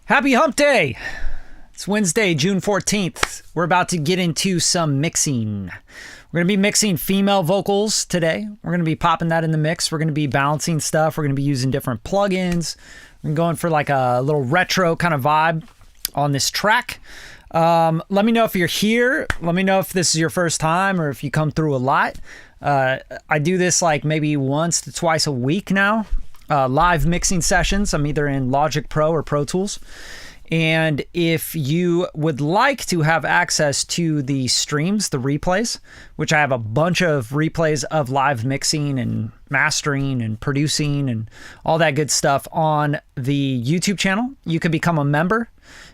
Happy Hump Day! It's Wednesday, June 14th. We're about to get into some mixing. We're going to be mixing female vocals today. We're going to be popping that in the mix. We're going to be balancing stuff. We're going to be using different plugins. We're going for like a little retro kind of vibe on this track. Let me know if you're here. Let me know if this is your first time or if you come through a lot. I do this like maybe once to twice a week now. Live mixing sessions. I'm either in Logic Pro or Pro Tools. And if you would like to have access to the streams, the replays, which I have a bunch of replays of live mixing and mastering and producing and all that good stuff on the YouTube channel, you can become a member.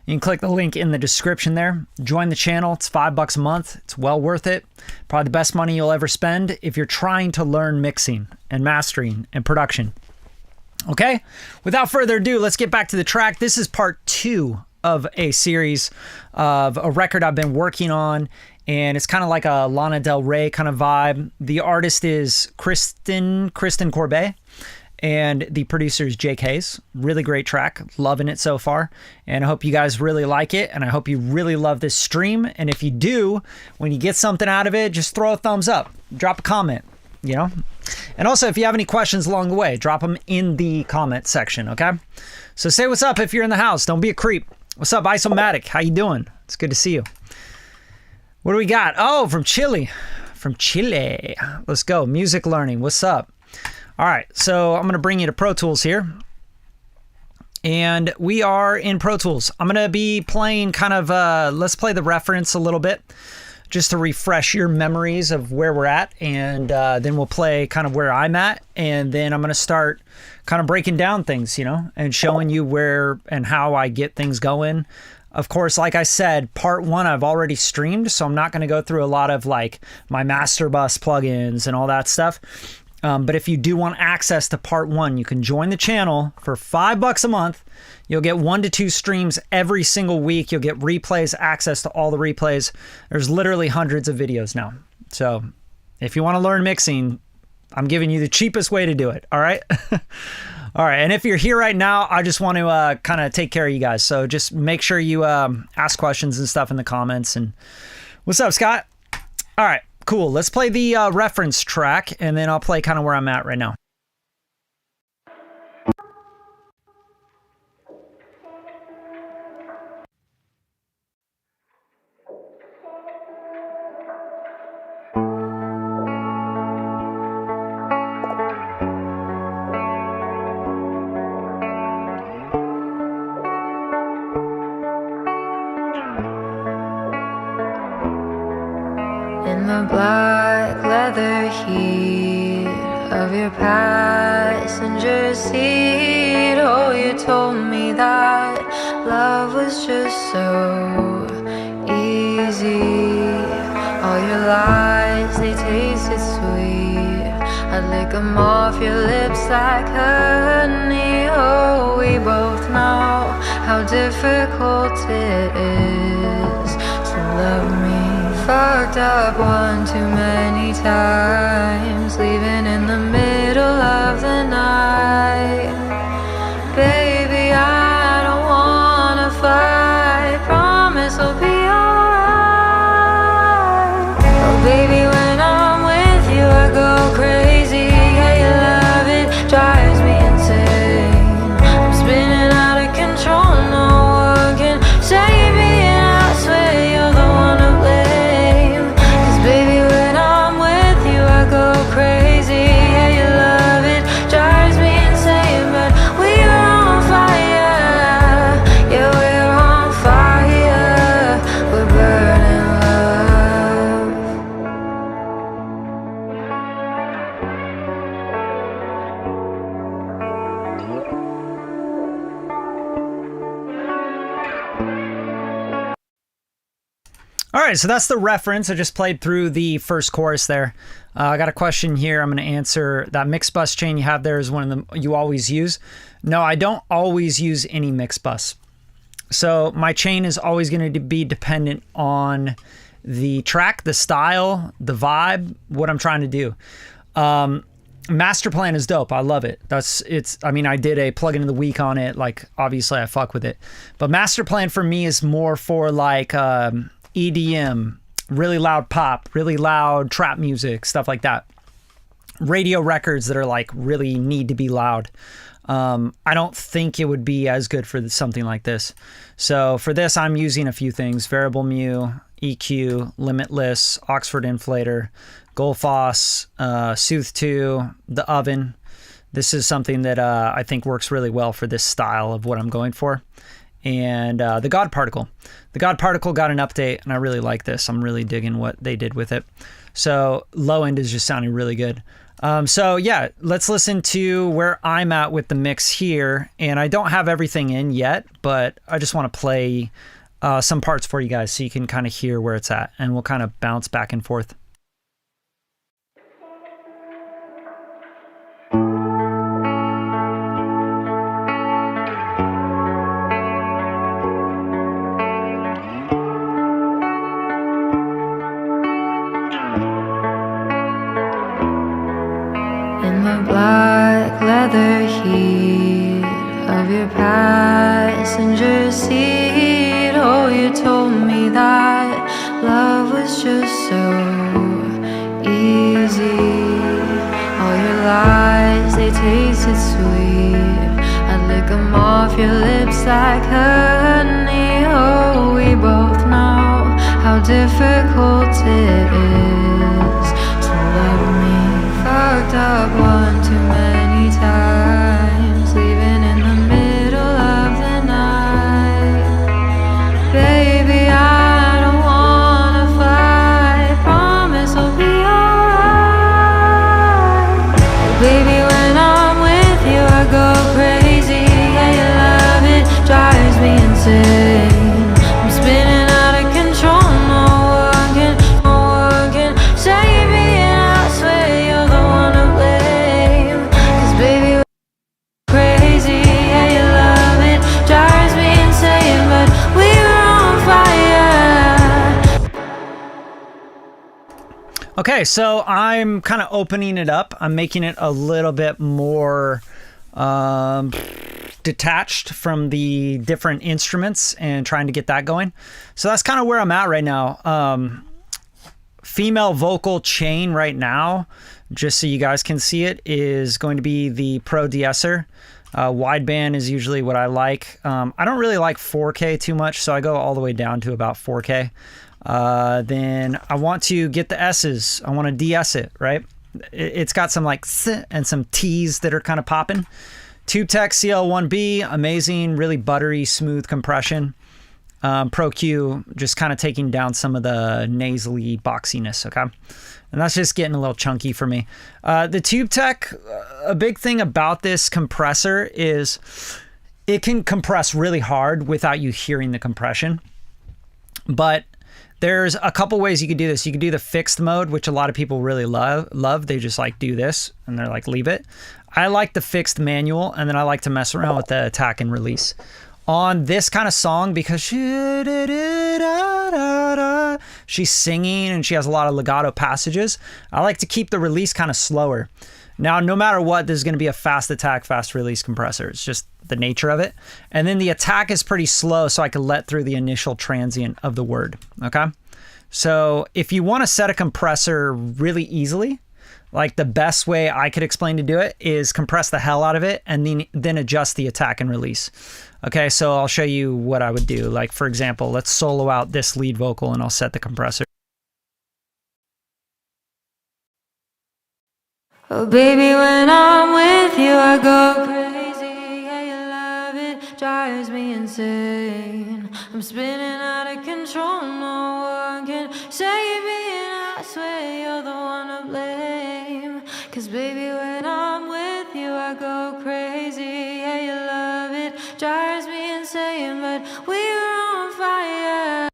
You can click the link in the description there. Join the channel. It's $5 a month. It's well worth it. Probably the best money you'll ever spend if you're trying to learn mixing and mastering and production. Okay, without further ado, let's get back to the track. This is part 2 of a series of a record I've been working on, and it's kind of like a Lana Del Rey kind of vibe. The artist is Kristen Corbet, and the producer is Jake Hayes. Really great track. Loving it so far, and I hope you guys really like it, and I hope you really love this stream. And if you do, when you get something out of it, just throw a thumbs up. Drop a comment, you know? And also, if you have any questions along the way, drop them in the comment section, okay? So say what's up if you're in the house. Don't be a creep. What's up, Isomatic? How you doing? It's good to see you. What do we got? Oh, from Chile. From Chile. Let's go. Music learning. What's up? All right, so I'm going to bring you to Pro Tools here. And we are in Pro Tools. I'm going to be playing kind of, let's play the reference a little bit, just to refresh your memories of where we're at, and then we'll play kind of where I'm at, and then I'm going to start kind of breaking down things, you know, and showing you where and how I get things going. Of course, like I said, part 1 I've already streamed, so I'm not going to go through a lot of like my master bus plugins and all that stuff. But if you do want access to part 1, you can join the channel for $5 a month. You'll get 1 to 2 streams every single week. You'll get replays, access to all the replays. There's literally hundreds of videos now. So if you want to learn mixing, I'm giving you the cheapest way to do it. All right. All right. And if you're here right now, I just want to kind of take care of you guys. So just make sure you ask questions and stuff in the comments. And what's up, Scott? All right. Cool. Let's play the reference track, and then I'll play kind of where I'm at right now. In the black leather heat of your passenger seat, oh, you told me that love was just so easy. All your lies, they tasted sweet. I'd lick them off your lips like honey. Oh, we both know how difficult it is to love me. Fucked up one too many times, leaving in the middle of the night. Baby, I don't wanna fight, promise I'll be alright. Oh baby, when I'm with you I go crazy. Yeah, you love it, drives me insane. I'm spinning out of control, no one can save me, and I swear you're the one to blame. Baby, when I'm with you, I go crazy. Yeah, you love it, drives me insane. But we're on fire. Yeah, we're on fire. We're burning All right, so that's the reference. I just played through the first chorus there. I got a question here I'm going to answer. That mix bus chain you have there is one of them you always use. No, I don't always use any mix bus. So my chain is always going to be dependent on the track, the style, the vibe, what I'm trying to do. Master Plan is dope. I love it. I mean, I did a plugin of the week on it. Like, obviously I fuck with it, but Master Plan for me is more for like EDM, really loud pop, really loud trap music, stuff like that. Radio records that are like really need to be loud. I don't think it would be as good for something like this. So for this, I'm using a few things: variable mu, EQ, limitless, Oxford inflator, Gullfoss, Sooth 2, the oven. This is something that I think works really well for this style of what I'm going for. And the God Particle. The God Particle got an update, and I really like this. I'm really digging what they did with it. So low end is just sounding really good. So yeah, let's listen to where I'm at with the mix here. And I don't have everything in yet, but I just want to play some parts for you guys so you can kind of hear where it's at, and we'll kind of bounce back and forth. In the black leather heat of your passenger seat, oh, you told me that love was just so easy. All your lies, they tasted sweet. I'd lick them off your lips like honey. Oh, we both know how difficult it is to love me. Fucked up one too many times, leaving in the middle of the night. Baby, I don't wanna fight, promise I'll be alright. Baby, when I'm with you I go crazy. Yeah, you love it, drives me insane. I'm spinning out of control, no one can save me, and I swear you're the one to blame. 'Cause baby, crazy, yeah, you love it, drives me insane, but we were on fire. Okay, so I'm kind of opening it up. I'm making it a little bit more detached from the different instruments and trying to get that going. So that's kind of where I'm at right now. Female vocal chain right now, just so you guys can see it, is going to be the Pro de-esser. Wideband is usually what I like. I don't really like 4K too much, so I go all the way down to about 4K. Then I want to get the S's. I want to de-ess it, right? It's got some like and some T's that are kind of popping. TubeTech CL1B, amazing, really buttery, smooth compression. Pro Q, just kind of taking down some of the nasally boxiness, okay? And that's just getting a little chunky for me. The TubeTech, a big thing about this compressor is it can compress really hard without you hearing the compression. But there's a couple ways you could do this. You could do the fixed mode, which a lot of people really love. They just like do this and they're like, leave it. I like the fixed manual, and then I like to mess around with the attack and release. On this kind of song, because she's singing and she has a lot of legato passages, I like to keep the release kind of slower. Now, no matter what, there's going to be a fast attack, fast release compressor. It's just the nature of it. And then the attack is pretty slow, so I can let through the initial transient of the word, okay? So if you want to set a compressor really easily, like the best way I could explain to do it is compress the hell out of it and then adjust the attack and release. Okay, so I'll show you what I would do. Like, for example, let's solo out this lead vocal and I'll set the compressor. Oh baby, when I'm with you I go crazy. Yeah, you love it, drives me insane. I'm spinning out of control, no one can save me, and I swear you're the one to blame. 'Cause baby, when I'm with you I go crazy. Yeah, you love it, drives me insane, but we were on fire.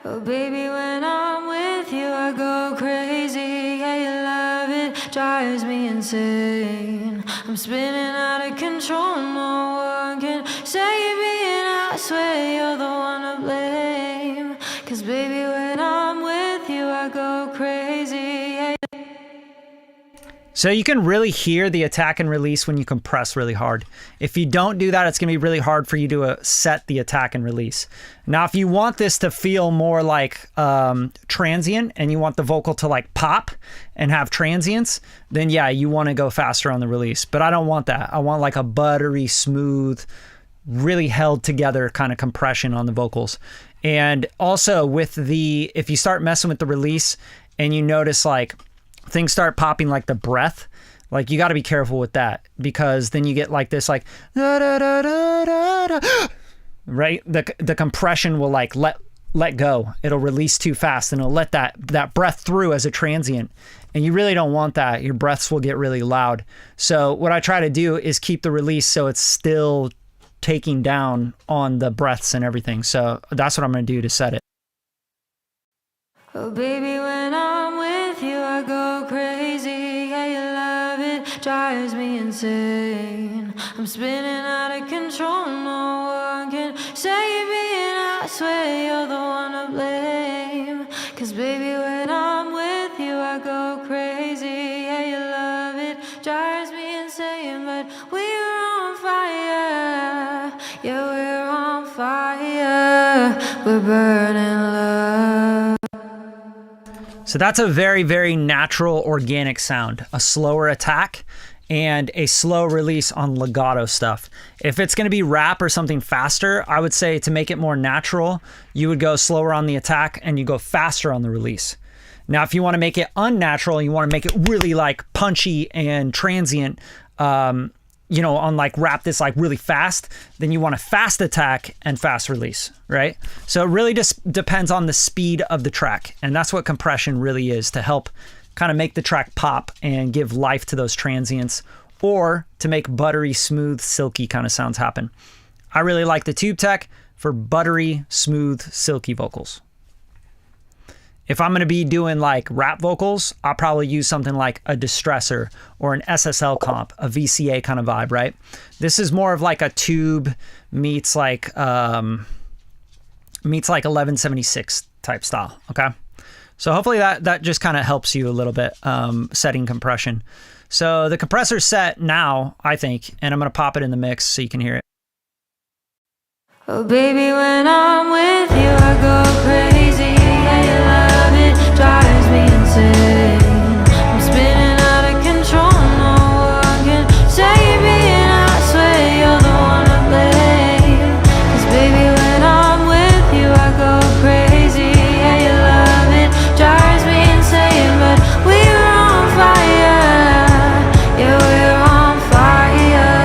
Oh baby, when I'm with you I go crazy. Yeah, you love it, drives me insane. I'm spinning out of control, no one can save me, and I swear you're the one to blame. 'Cause baby, when I'm with you I go crazy. Yeah. So you can really hear the attack and release when you compress really hard. If you don't do that, it's going to be really hard for you to set the attack and release. Now, if you want this to feel more like transient and you want the vocal to like pop and have transients, then yeah, you want to go faster on the release. But I don't want that. I want like a buttery, smooth, really held together kind of compression on the vocals. And also if you start messing with the release and you notice like things start popping like the breath, like you got to be careful with that, because then you get like this like da, da, da, da, da, da. Right, the compression will like let go. It'll release too fast and it'll let that breath through as a transient, and you really don't want that. Your breaths will get really loud. So what I try to do is keep the release so it's still taking down on the breaths and everything. So that's what I'm going to do to set it. Oh baby, when I'm with you I go crazy. Yeah, you love it, drives me insane. I'm spinning out of control, no one can save me, and I swear you're the one to blame. Cause baby, when I'm with you I go crazy. Yeah, you love it, drives me insane. But we're on fire, yeah, we're on fire. We're burning love. So that's a very, very natural, organic sound. A slower attack and a slow release on legato stuff. If it's going to be rap or something faster, I would say to make it more natural, you would go slower on the attack and you go faster on the release. Now, if you want to make it unnatural, you want to make it really like punchy and transient, you know, on like rap that's like really fast, then you want a fast attack and fast release, right? So it really just depends on the speed of the track. And that's what compression really is, to help kind of make the track pop and give life to those transients, or to make buttery, smooth, silky kind of sounds happen. I really like the Tube Tech for buttery, smooth, silky vocals. If I'm going to be doing like rap vocals, I'll probably use something like a distressor or an SSL comp, a VCA kind of vibe, right? This is more of like a tube meets like 1176 type style, okay? So hopefully that just kind of helps you a little bit setting compression. So the compressor's set now, I think, and I'm going to pop it in the mix so you can hear it. Oh baby, when I'm with you I go crazy. Yeah, you love it, drives me insane. I'm spinning out of control, no one can save me, and I swear you're the one to blame. Cause baby, when I'm with you I go crazy. Yeah, you love it, drives me insane. But we're on fire, yeah, we're on fire.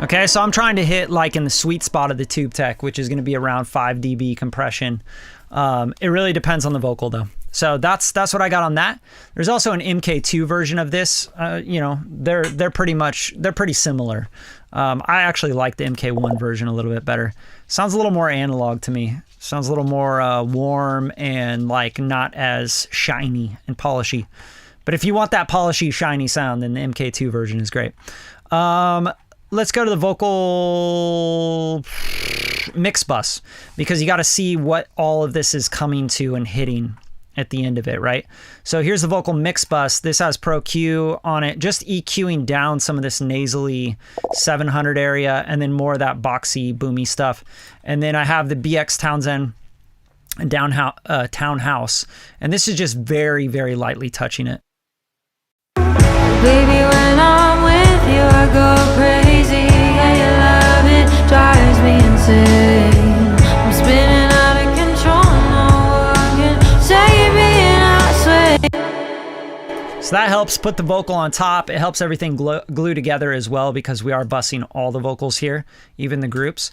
Okay, so I'm trying to hit like in the sweet spot of the Tube Tech, which is going to be around 5 dB compression. It really depends on the vocal though. So that's what I got on that. There's also an MK2 version of this. You know, they're pretty similar. I actually like the MK1 version a little bit better. Sounds a little more analog to me. Sounds a little more warm and like not as shiny and polishy. But if you want that polishy, shiny sound, then the MK2 version is great. Let's go to the vocal mix bus, because you got to see what all of this is coming to and hitting at the end of it, right? So here's the vocal mix bus. This has Pro Q on it, just EQing down some of this nasally 700 area, and then more of that boxy, boomy stuff. And then I have the BX Townsend Townhouse, and this is just very, very lightly touching it. Baby, when I'm with you I go crazy. Yeah, you love it, drives me insane. I'm spinning out of control, no one can save me, and I swear. So that helps put the vocal on top. It helps everything glue together as well, because we are bussing all the vocals here, even the groups.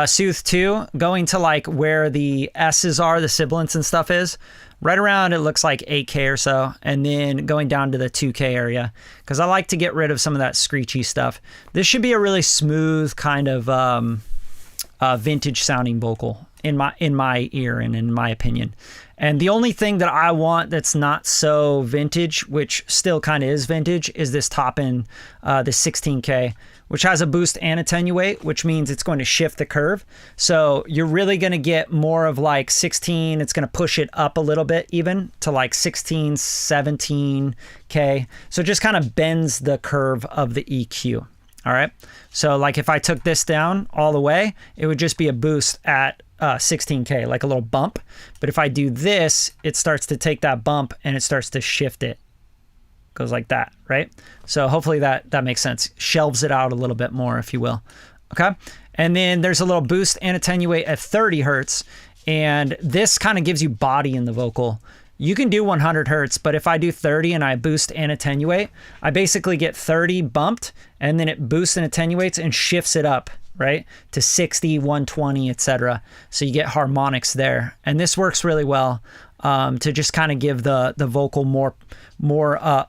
Soothe 2, going to like where the S's are, the sibilants and stuff is. Right around, it looks like 8K or so, and then going down to the 2K area, because I like to get rid of some of that screechy stuff. This should be a really smooth kind of vintage sounding vocal in my ear and in my opinion. And the only thing that I want that's not so vintage, which still kind of is vintage, is this top end, the 16K, which has a boost and attenuate, which means it's going to shift the curve. So you're really going to get more of like 16. It's going to push it up a little bit even to like 16, 17K. So it just kind of bends the curve of the EQ. All right. So like if I took this down all the way, it would just be a boost at 16K, like a little bump. But if I do this, it starts to take that bump and it starts to shift it. Goes like that, right? So hopefully that makes sense. Shelves it out a little bit more, if you will. Okay. And then there's a little boost and attenuate at 30 hertz. And this kind of gives you body in the vocal. You can do 100 hertz, but if I do 30 and I boost and attenuate, I basically get 30 bumped and then it boosts and attenuates and shifts it up, right? To 60, 120, etc. So you get harmonics there. And this works really well to just kind of give the vocal more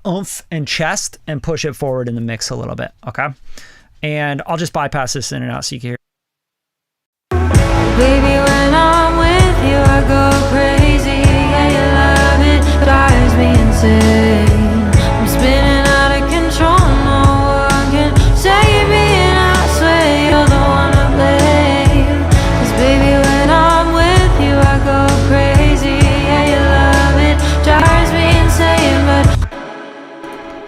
oomph and chest and push it forward in the mix a little bit, okay? And I'll just bypass this in and out so you can hear. Baby, when I'm with you, I go crazy. Yeah, you love it, drives me insane. I'm spinning out of control, no one can save me, and I swear you're the one to blame. 'Cause baby, when I'm with you, I go crazy. Yeah, you love it, drives me insane, but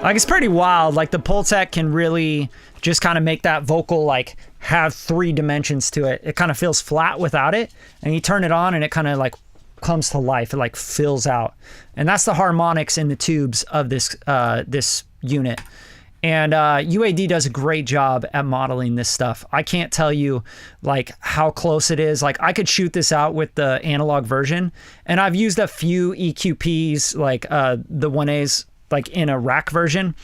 Like, it's pretty wild. Like, the Pultec can really just kind of make that vocal like have 3 dimensions to it. It kind of feels flat without it, and you turn it on and it kind of like comes to life. It like fills out, and that's the harmonics in the tubes of this this unit. And UAD does a great job at modeling this stuff. I can't tell you like how close it is. Like, I could shoot this out with the analog version, and I've used a few EQPs like the 1As like in a rack version.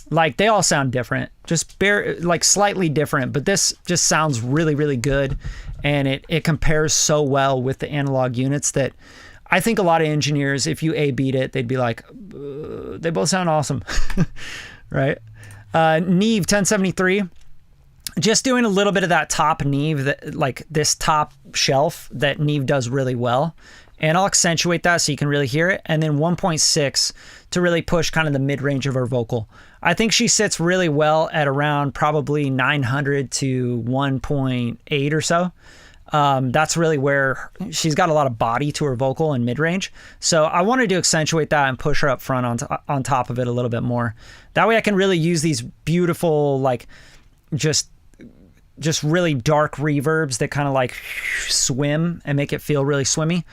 Like, they all sound different, just like slightly different, but this just sounds really, really good. And it compares so well with the analog units that I think a lot of engineers, if you A-beat it, they'd be like, they both sound awesome, right? Neve 1073, just doing a little bit of that top Neve, that like this top shelf that Neve does really well. And I'll accentuate that so you can really hear it. And then 1.6 to really push kind of the mid-range of her vocal. I think she sits really well at around probably 900 to 1.8 or so. That's really where she's got a lot of body to her vocal and mid-range. So I wanted to accentuate that and push her up front on top of it a little bit more. That way I can really use these beautiful, like, just really dark reverbs that kind of like swim and make it feel really swimmy.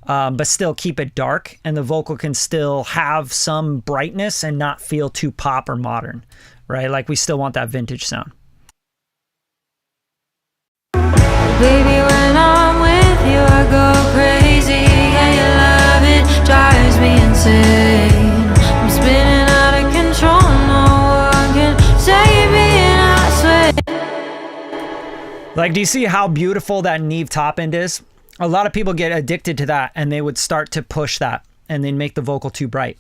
But still keep it dark, and the vocal can still have some brightness and not feel too pop or modern, right? Like, we still want that vintage sound. baby, when I'm with you, I go crazy. Yeah, you love it, drives me insane. I'm spinning out of control, no one can save me, and I swear. Like, do you see how beautiful that Neve top end is? A lot of people get addicted to that, and they would start to push that and then make the vocal too bright.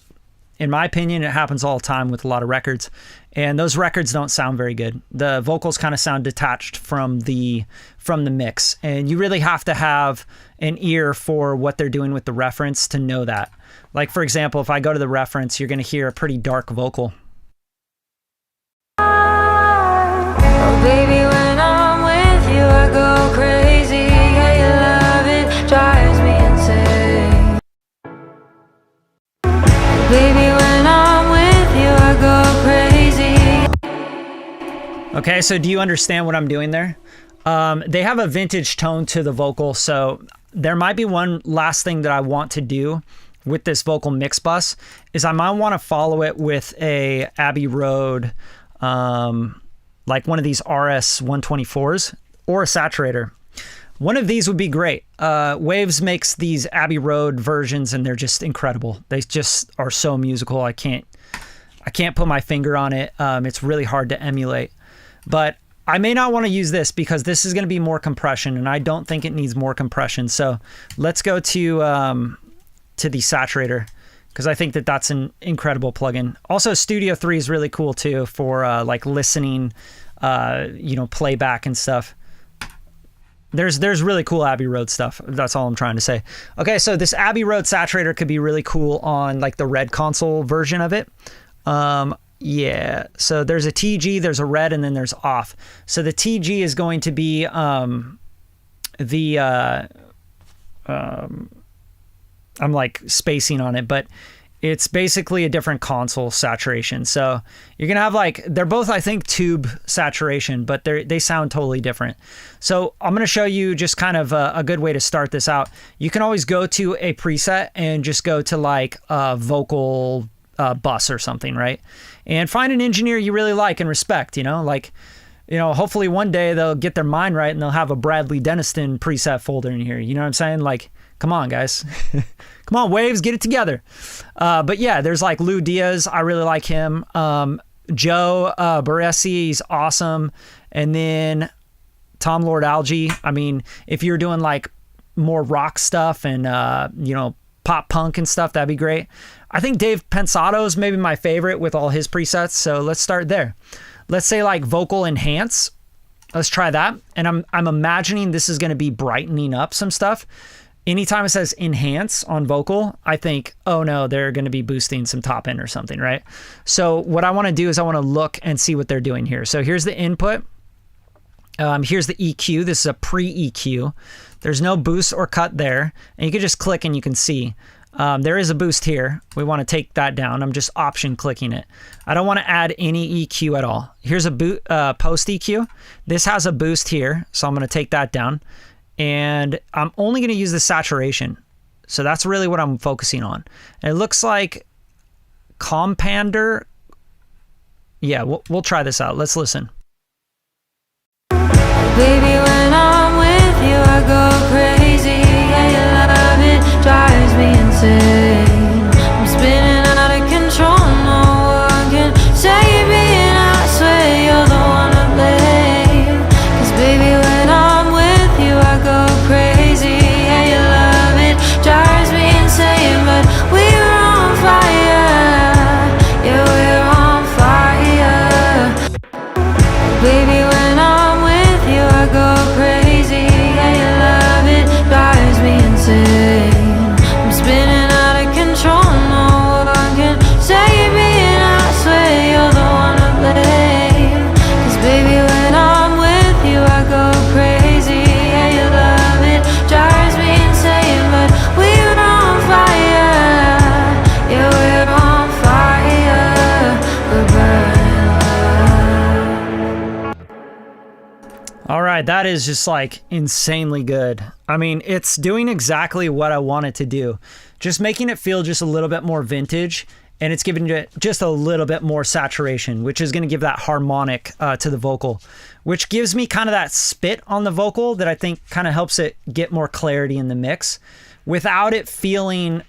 In my opinion, it happens all the time with a lot of records, and those records don't sound very good. The vocals kind of sound detached from the mix, and you really have to have an ear for what they're doing with the reference to know that. Like, for example, if I go to the reference, you're going to hear a pretty dark vocal. Oh, baby, when I'm with you, I go crazy. Yeah, you love it, drives me insane. Baby, when I'm with you, I go crazy. Okay, so do you understand what I'm doing there? They have a vintage tone to the vocal, so there might be one last thing that I want to do with this vocal mix bus is I might want to follow it with a Abbey Road, like one of these RS 124s or a saturator. One of these would be great. Waves makes these Abbey Road versions, and they're just incredible. They just are so musical. I can't put my finger on it. It's really hard to emulate. But I may not want to use this because this is going to be more compression, and I don't think it needs more compression. So let's go to the saturator, because I think that that's an incredible plugin. Also, Studio 3 is really cool too for like listening, playback and stuff. There's really cool Abbey Road stuff. That's all I'm trying to say. Okay, so this Abbey Road saturator could be really cool on like the red console version of it. Yeah, so there's a TG, there's a red, and then there's off. So the TG is going to be I'm like spacing on it, but it's basically a different console saturation. So you're going to have like, they're both, I think, tube saturation, but they sound totally different. So I'm going to show you just kind of a good way to start this out. You can always go to a preset and just go to like a vocal bus or something, right? And find an engineer you really like and respect, like, hopefully one day they'll get their mind right and they'll have a Bradley Deniston preset folder in here. You know what I'm saying? Like, come on, guys. Come on, Waves, get it together. But yeah, there's like Lou Diaz. I really like him. Joe Baresi, he's awesome. And then Tom Lord Alge. I mean, if you're doing like more rock stuff and, pop punk and stuff, that'd be great. I think Dave Pensado is maybe my favorite with all his presets. So let's start there. Let's say like vocal enhance. Let's try that. And I'm imagining this is going to be brightening up some stuff. Anytime it says enhance on vocal, I think, oh no, they're going to be boosting some top end or something, right? So what I want to do is I want to look and see what they're doing here. So here's the input. Here's the EQ. This is a pre-EQ. There's no boost or cut there. And you can just click and you can see. There is a boost here. We want to take that down. I'm just option clicking it. I don't want to add any EQ at all. Here's a post EQ. This has a boost here. So I'm going to take that down. And I'm only going to use the saturation. So that's really what I'm focusing on. And it looks like Compander. Yeah, we'll try this out. Let's listen. Baby, when I'm with you, I go crazy. Yeah, you love it, drives me insane. I'm spinning out of control, no one can save me, and I swear you're the one to blame. 'Cause baby, when I'm with you, I go crazy. Yeah, you love it, drives me insane. But we're on fire. Yeah, we're on fire. Baby, when I'm with you, I go crazy. Yeah, you love it, drives me insane. I'm spinning out of control, no one can save me, and I swear you're the one to blame. 'Cause baby, when I'm with you, I go crazy. Yeah, you love it, drives me insane. But we're on fire. Yeah, we're on fire. We're burning love. All right, that is just like insanely good. I mean, it's doing exactly what I want it to do. Just making it feel just a little bit more vintage, and it's giving it just a little bit more saturation, which is going to give that harmonic to the vocal, which gives me kind of that spit on the vocal that I think kind of helps it get more clarity in the mix without it feeling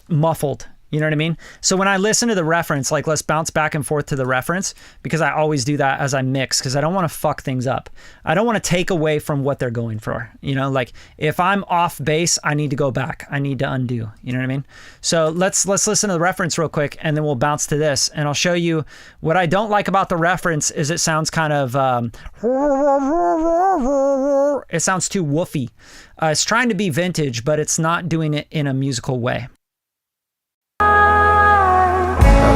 muffled. You know what I mean? So when I listen to the reference, like let's bounce back and forth to the reference, because I always do that as I mix, because I don't want to fuck things up. I don't want to take away from what they're going for. Like if I'm off base, I need to go back. I need to undo. You know what I mean? So let's listen to the reference real quick, and then we'll bounce to this, and I'll show you what I don't like about the reference is it sounds kind of it sounds too woofy. It's trying to be vintage, but it's not doing it in a musical way.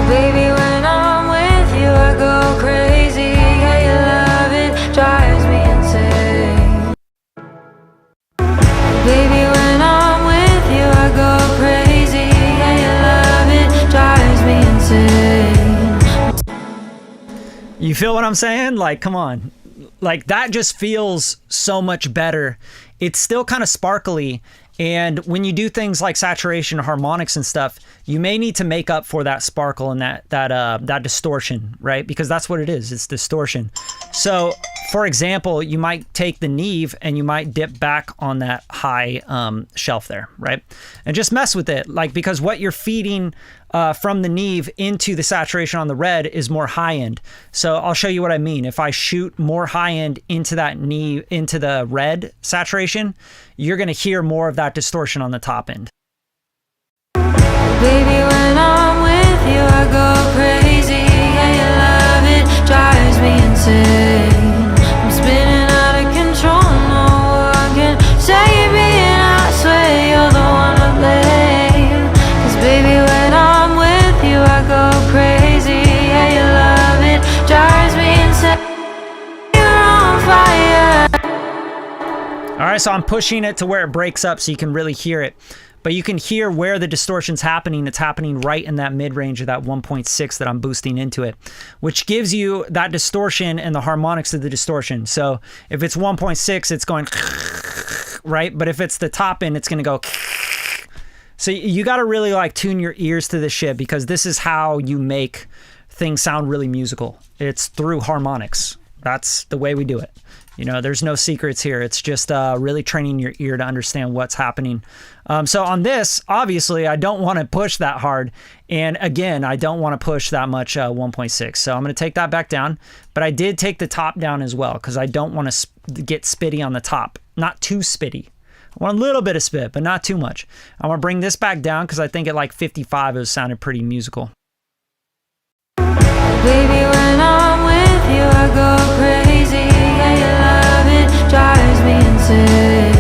Baby, when I'm with you, I go crazy. Yeah, you love it, drives me insane. Baby, when I'm with you, I go crazy. Yeah, you love it, drives me insane. You feel what I'm saying? Like, come on. Like, that just feels so much better. It's still kind of sparkly. And when you do things like saturation, harmonics and stuff, you may need to make up for that sparkle and that distortion, right? Because that's what it is. It's distortion. So, for example, you might take the Neve and you might dip back on that high shelf there, right? And just mess with it, like, because what you're feeding from the Neve into the saturation on the red is more high end. So I'll show you what I mean. If I shoot more high end into that Neve, into the red saturation, you're going to hear more of that distortion on the top end. Baby, when I'm with you, I go crazy. Yeah, you love it, drives me insane. I'm spinning out of control, no All right, so I'm pushing it to where it breaks up so you can really hear it. But you can hear where the distortion's happening. It's happening right in that mid-range of that 1.6 that I'm boosting into it, which gives you that distortion and the harmonics of the distortion. So if it's 1.6, it's going right? But if it's the top end, it's going to go. So you got to really like tune your ears to this shit, because this is how you make things sound really musical. It's through harmonics. That's the way we do it. You know, there's no secrets here. It's just really training your ear to understand what's happening. So on this, obviously, I don't want to push that hard. And again, I don't want to push that much 1.6. So I'm going to take that back down. But I did take the top down as well, because I don't want to get spitty on the top. Not too spitty. I want a little bit of spit, but not too much. I want to bring this back down because I think at like 55, it sounded pretty musical. Baby, when I'm with you, I go crazy. Yeah, you love it, drives me insane.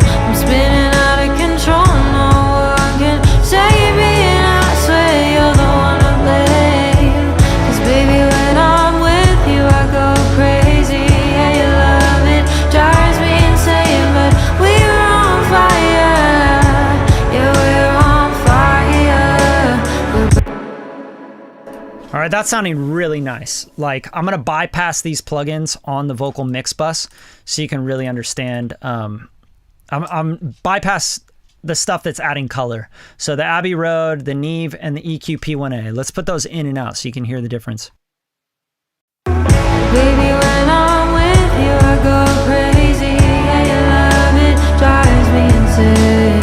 I'm spinning out of control, no one can save me, and I swear you're the one to blame. 'Cause baby, when I'm with you, I go crazy. Yeah, you love it, drives me insane. But we're on fire, yeah, we're on fire. All right, that's sounding really nice. Like, I'm gonna bypass these plugins on the vocal mix bus so you can really understand. I'm bypass the stuff that's adding color. So the Abbey Road, the Neve, and the EQ P1A. Let's put those in and out so you can hear the difference. Baby, when I'm with you, I go crazy. Yeah, you love it, drives me insane.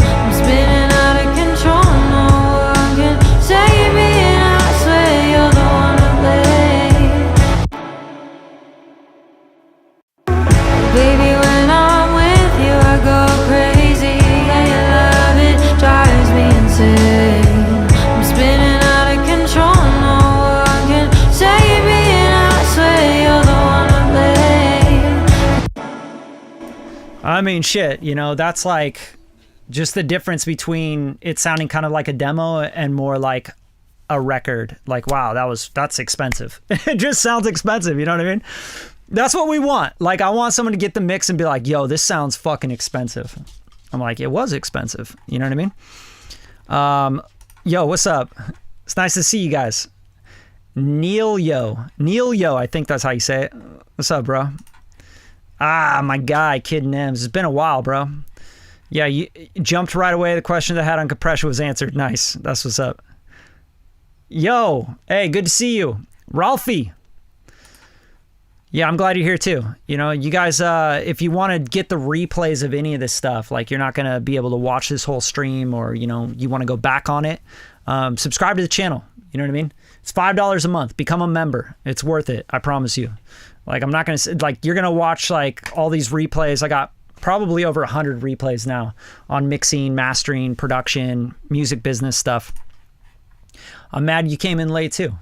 I'm spinning out of control, no one can save me, and I swear you're the one to blame. Baby, when I'm with you, I go crazy. Yeah, you love it, drives me insane. I'm spinning out of control, no one can save me, and I swear you're the one to blame. I mean, shit, you know, that's like just the difference between it sounding kind of like a demo and more like a record. Like, wow, that's expensive. It just sounds expensive, you know what I mean? That's what we want. Like, I want someone to get the mix and be like, yo, this sounds fucking expensive. I'm like, it was expensive. You know what I mean? Yo, what's up? It's nice to see you guys. Neil Yo, I think that's how you say it. What's up, bro? Ah, my guy, Kid Nems. It's been a while, bro. Yeah, you jumped right away. The question I had on compression was answered. Nice. That's what's up. Yo, hey, good to see you. Ralphie. Yeah, I'm glad you're here too. You know, you guys, if you want to get the replays of any of this stuff, like you're not going to be able to watch this whole stream, or, you know, you want to go back on it, subscribe to the channel. You know what I mean? It's $5 a month. Become a member. It's worth it. I promise you. Like, I'm not going to, like, you're going to watch like all these replays. I got probably over 100 replays now on mixing, mastering, production, music business stuff. I'm mad you came in late too.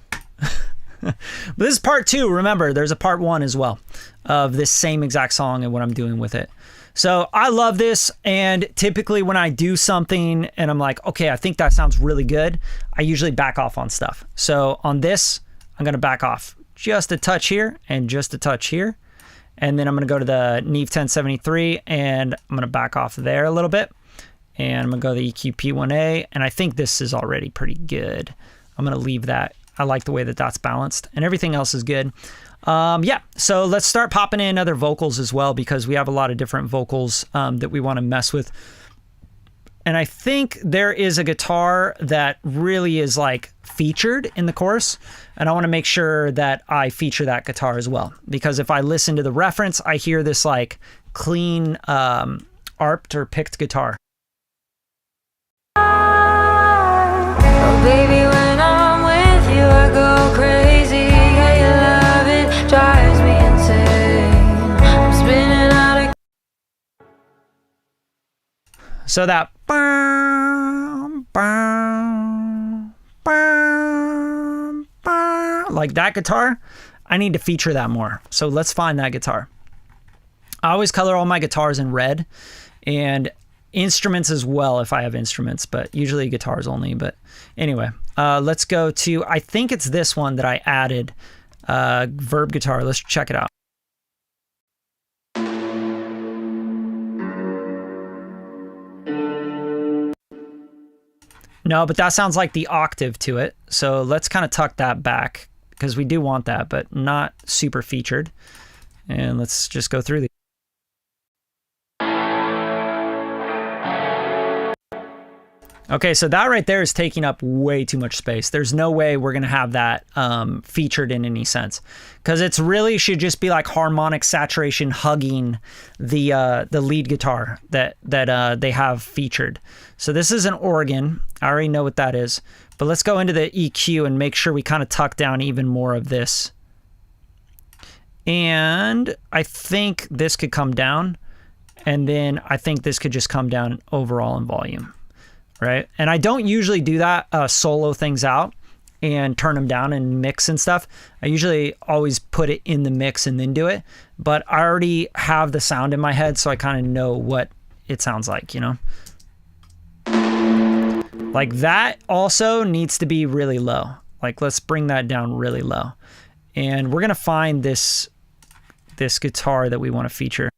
But this is part 2. Remember, there's a part 1 as well of this same exact song and what I'm doing with it. So I love this. And typically when I do something and I'm like, okay, I think that sounds really good, I usually back off on stuff. So on this, I'm going to back off just a touch here and just a touch here. And then I'm going to go to the Neve 1073 and I'm going to back off there a little bit. And I'm going to go to the EQ P1A. And I think this is already pretty good. I'm going to leave that. I like the way that that's balanced and everything else is good. Yeah, so let's start popping in other vocals as well, because we have a lot of different vocals that we want to mess with. And I think there is a guitar that really is like featured in the chorus, and I want to make sure that I feature that guitar as well, because if I listen to the reference, I hear this like clean arped or picked guitar. Oh, baby, when I'm with you, I go crazy. Yeah, you love it, drives me insane. I'm spinning out of. So that like that guitar, I need to feature that more. So let's find that guitar. I always color all my guitars in red, and instruments as well if I have instruments, but usually guitars only. But anyway, let's go to, I think it's this one that I added, verb guitar. Let's check it out. No, but that sounds like the octave to it. So let's kind of tuck that back because we do want that, but not super featured. And let's just go through these. Okay, so that right there is taking up way too much space. There's no way we're gonna have that featured in any sense, because it's really should just be like harmonic saturation hugging the lead guitar that they have featured. So this is an organ. I already know what that is, but let's go into the EQ and make sure we kind of tuck down even more of this. And I think this could come down, and then I think this could just come down overall in volume. Right? And I don't usually do that, solo things out and turn them down and mix and stuff. I usually always put it in the mix and then do it, but I already have the sound in my head, so I kind of know what it sounds like, you know? Like that also needs to be really low. Like let's bring that down really low. And we're gonna find this guitar that we want to feature.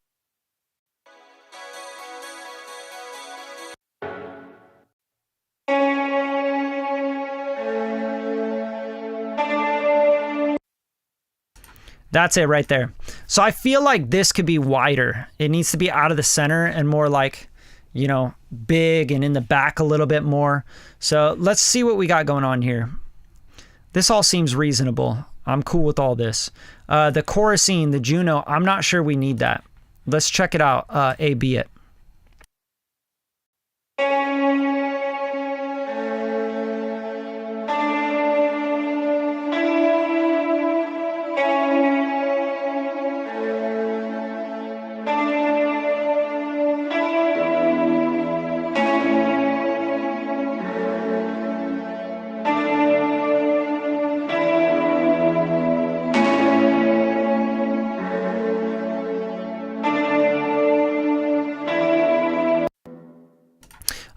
That's it right there. So I feel like this could be wider. It needs to be out of the center and more like, you know, big and in the back a little bit more. So let's see what we got going on here. This all seems reasonable. I'm cool with all this. The chorusing, the Juno, I'm not sure we need that. Let's check it out. A-B it.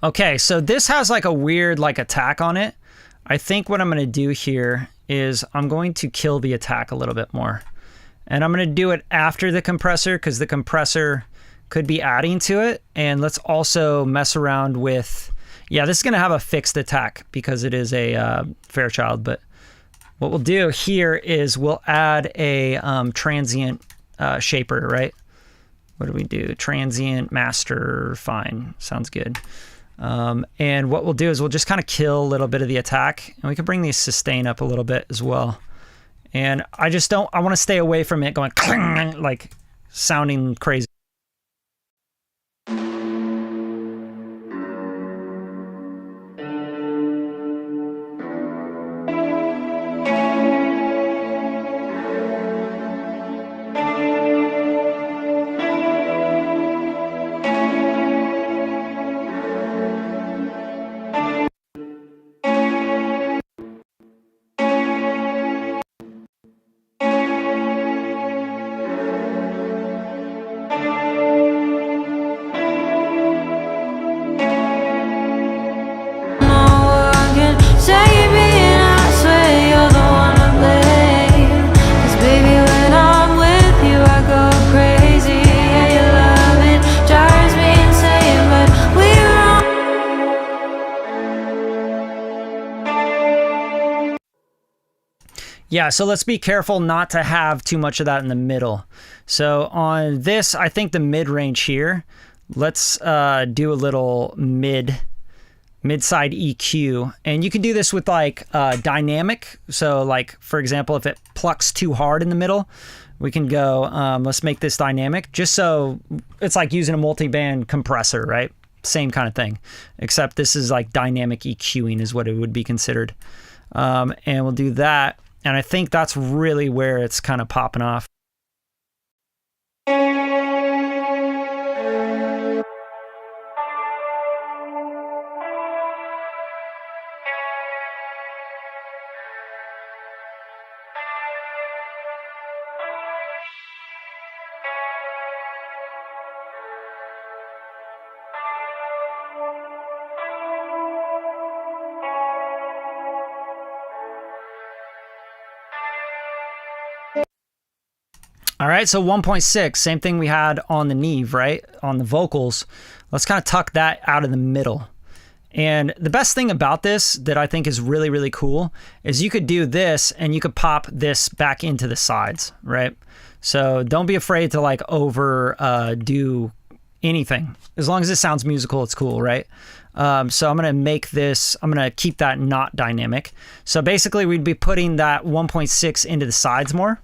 Okay, so this has like a weird like attack on it. I think what I'm going to do here is I'm going to kill the attack a little bit more. And I'm going to do it after the compressor because the compressor could be adding to it. And let's also mess around with, yeah, this is going to have a fixed attack because it is a Fairchild. But what we'll do here is we'll add a transient shaper, right? What do we do? Transient master, fine, sounds good. And what we'll do is we'll just kind of kill a little bit of the attack, and we can bring the sustain up a little bit as well. And I just don't, I want to stay away from it going cling, like sounding crazy. Yeah, so let's be careful not to have too much of that in the middle. So on this, I think the mid-range here, let's do a little mid-side EQ. And you can do this with like dynamic. So like, for example, if it plucks too hard in the middle, we can go, let's make this dynamic, just so it's like using a multi-band compressor, right? Same kind of thing, except this is like dynamic EQing is what it would be considered. And we'll do that. And I think that's really where it's kind of popping off. All right, so 1.6, same thing we had on the Neve, right? On the vocals. Let's kind of tuck that out of the middle. And the best thing about this that I think is really, really cool is you could do this and you could pop this back into the sides, right? So don't be afraid to like do anything. As long as it sounds musical, it's cool, right? So I'm going to keep that not dynamic. So basically we'd be putting that 1.6 into the sides more,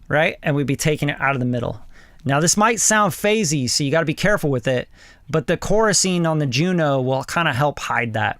right? And we'd be taking it out of the middle. Now this might sound phasey, so you got to be careful with it, but the chorusing on the Juno will kind of help hide that.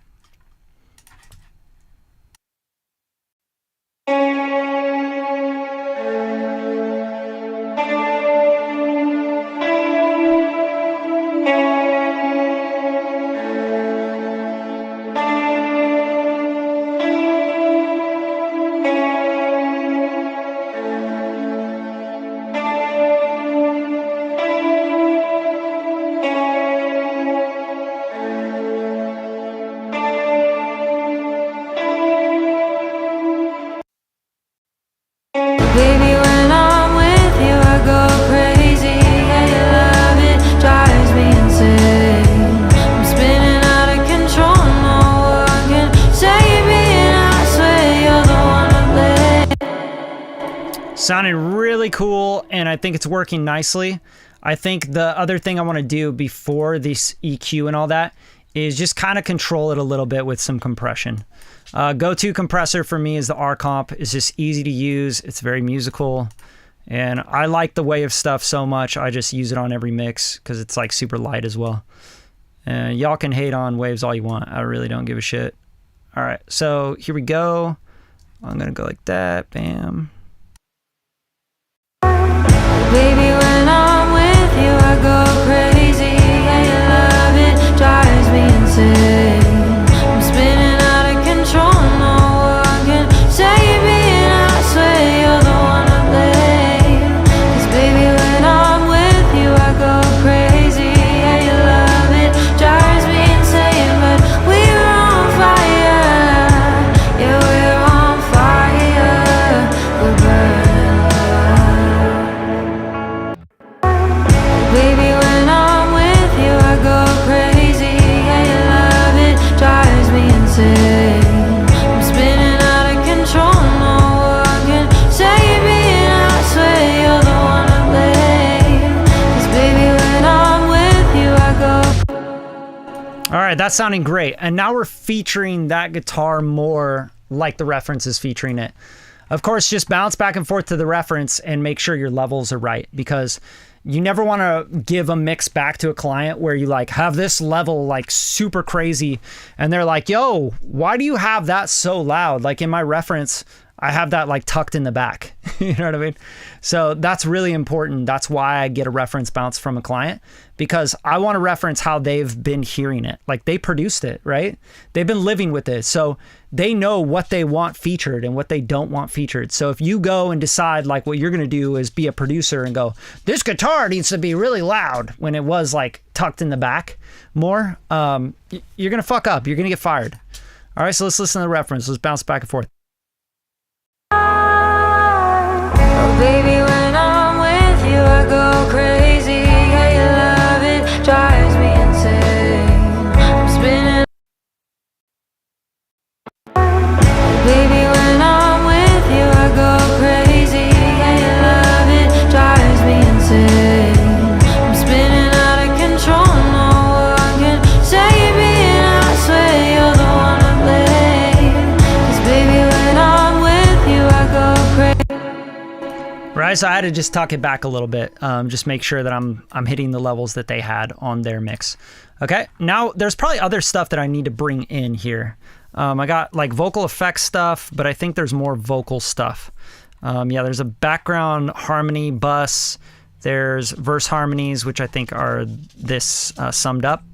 Baby, when I'm with you, I go crazy. Yeah, you love it, drives me insane. I'm spinning out of control, no one can save me, and I swear you're the one to blame. Sounded really cool, and I think it's working nicely. I think the other thing I want to do before this EQ and all that is just kind of control it a little bit with some compression. Go-to compressor for me is the R-Comp. It's just easy to use. It's very musical. And I like the Wave stuff so much, I just use it on every mix because it's like super light as well. And y'all can hate on Waves all you want. I really don't give a shit. All right, so here we go. I'm going to go like that. Bam. Baby, when I'm with you, I go crazy. Yeah, you love it, drives me insane. I'm spinning out of control, no one can save me, and I swear you're the one to blame. 'Cause baby, when I'm with you, I go crazy. Yeah, you love it, drives me insane. But we're on fire, yeah, we're on fire. We're burning love. Baby, when I'm with you, I go crazy. Yeah, you love it, drives me insane. I'm spinning out of control, no one can save me, and I swear you're the one to blame. 'Cause baby, when I'm with you, I go. All right, that's sounding great. And now we're featuring that guitar more like the reference is featuring it. Of course, just bounce back and forth to the reference and make sure your levels are right, because you never want to give a mix back to a client where you like have this level like super crazy and they're like, yo, why do you have that so loud? Like in my reference, I have that like tucked in the back. You know what I mean? So that's really important. That's why I get a reference bounce from a client, because I want to reference how they've been hearing it. Like they produced it, right? They've been living with it. So they know what they want featured and what they don't want featured. So if you go and decide like what you're going to do is be a producer and go, this guitar needs to be really loud when it was like tucked in the back more, you're going to fuck up. You're going to get fired. All right, so let's listen to the reference. Let's bounce back and forth. Oh, baby, when I'm with you, I go crazy. Yeah, you love it, drives me insane. I'm spinning. Baby, when I'm with you, I go crazy. Yeah, you love it, drives me insane. I'm spinning out of control, no one can save me, and I swear you're the one to blame. 'Cause baby, when I'm with you, I go crazy. Right, so I had to just tuck it back a little bit, just make sure that I'm hitting the levels that they had on their mix. Okay, now there's probably other stuff that I need to bring in here. I got like vocal effects stuff, but I think there's more vocal stuff. Yeah, there's a background harmony bus. There's verse harmonies, which I think are this summed up.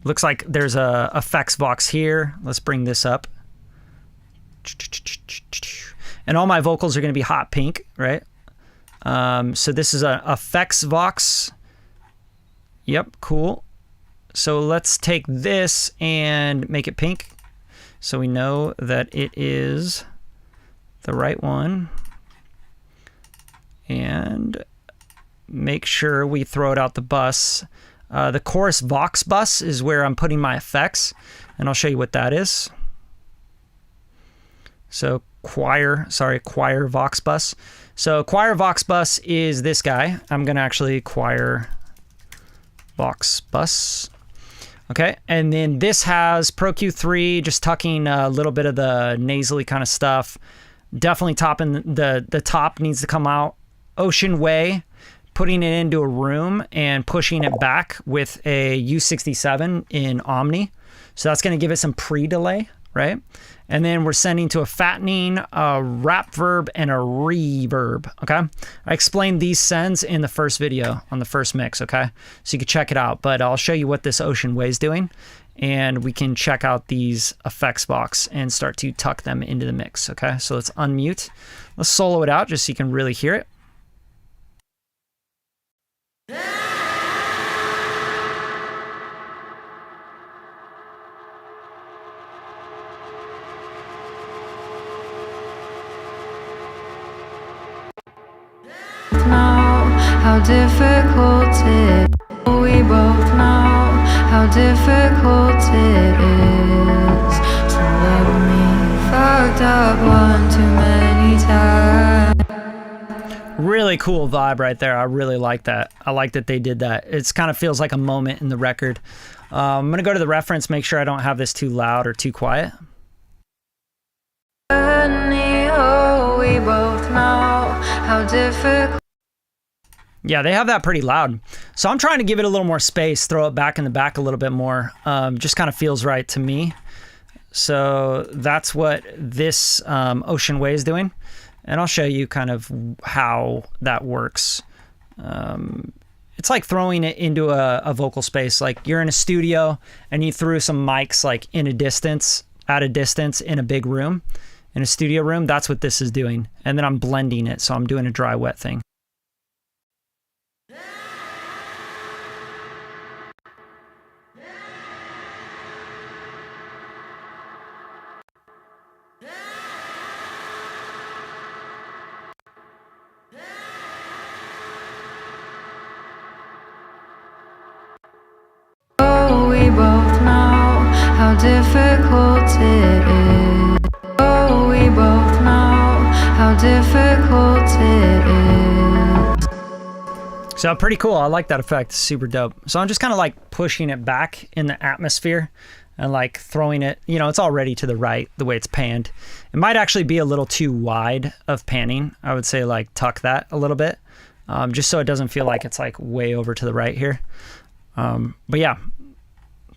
Looks like there's a effects box here. Let's bring this up. And all my vocals are going to be hot pink, right? So this is a effects vox. Yep, cool. So let's take this and make it pink, so we know that it is the right one. And make sure we throw it out the bus. The chorus Vox bus is where I'm putting my effects, and I'll show you what that is. So choir Vox bus. So choir Vox bus is this guy. I'm gonna actually choir Vox bus. Okay, and then this has Pro Q3, just tucking a little bit of the nasally kind of stuff. Definitely topping the top needs to come out. Ocean Way, putting it into a room and pushing it back with a U67 in Omni. So that's going to give it some pre-delay, right? And then we're sending to a fattening, a rap verb, and a reverb, okay? I explained these sends in the first video on the first mix, okay? So you can check it out, but I'll show you what this Ocean Way is doing, and we can check out these effects box and start to tuck them into the mix, okay? So let's unmute. Let's solo it out just so you can really hear it. How difficult it is. We both know how difficult it is to love me. Fucked up one too many times. Really cool vibe right there. I really like that. I like that they did that. It kind of feels like a moment in the record. I'm going to go to the reference, make sure I don't have this too loud or too quiet. We both know how difficult. Yeah, they have that pretty loud. So I'm trying to give it a little more space, throw it back in the back a little bit more. Just kind of feels right to me. So that's what this Ocean Way is doing. And I'll show you kind of how that works. It's like throwing it into a vocal space. Like you're in a studio and you threw some mics like at a distance in a big room, in a studio room. That's what this is doing. And then I'm blending it. So I'm doing a dry wet thing. We both know how difficult it is. Oh, we both know how difficult it is. So pretty cool. I like that effect. It's super dope. So I'm just kind of like pushing it back in the atmosphere and like throwing it, you know, it's already to the right the way it's panned. It might actually be a little too wide of panning. I would say like tuck that a little bit, just so it doesn't feel like it's like way over to the right here. But yeah,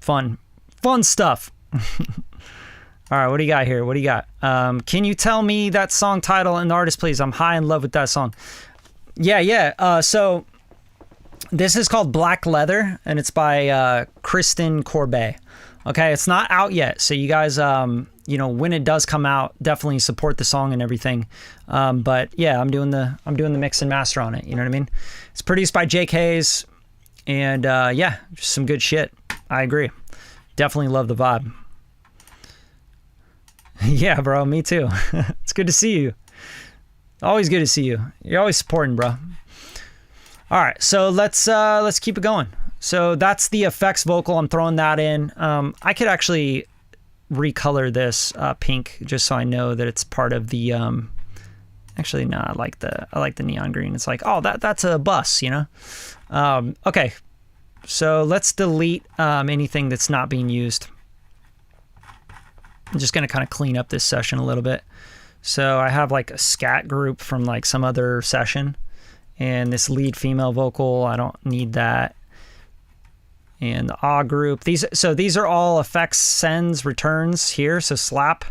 fun stuff. All right, what do you got here? What do you got? Can you tell me that song title and the artist, please? I'm high in love with that song. Yeah. So this is called Black Leather, and it's by Kristen Corbet. Okay, it's not out yet, so you guys, you know, when it does come out, definitely support the song and everything. But yeah, I'm doing the mix and master on it. You know what I mean? It's produced by Jake Hayes, and yeah, just some good shit. I agree. Definitely love the vibe. Yeah, bro, me too. It's good to see you. Always good to see you. You're always supporting, bro. All right, so let's keep it going. So that's the effects vocal. I'm throwing that in. I could actually recolor this pink just so I know that it's part of the. Actually, no, I like the neon green. It's like, oh, that's a bus, you know. Okay, so let's delete anything that's not being used. I'm just gonna kind of clean up this session a little bit. So I have like a scat group from like some other session, and this lead female vocal, I don't need that. And the ah group, these are all effects sends returns here. So slap,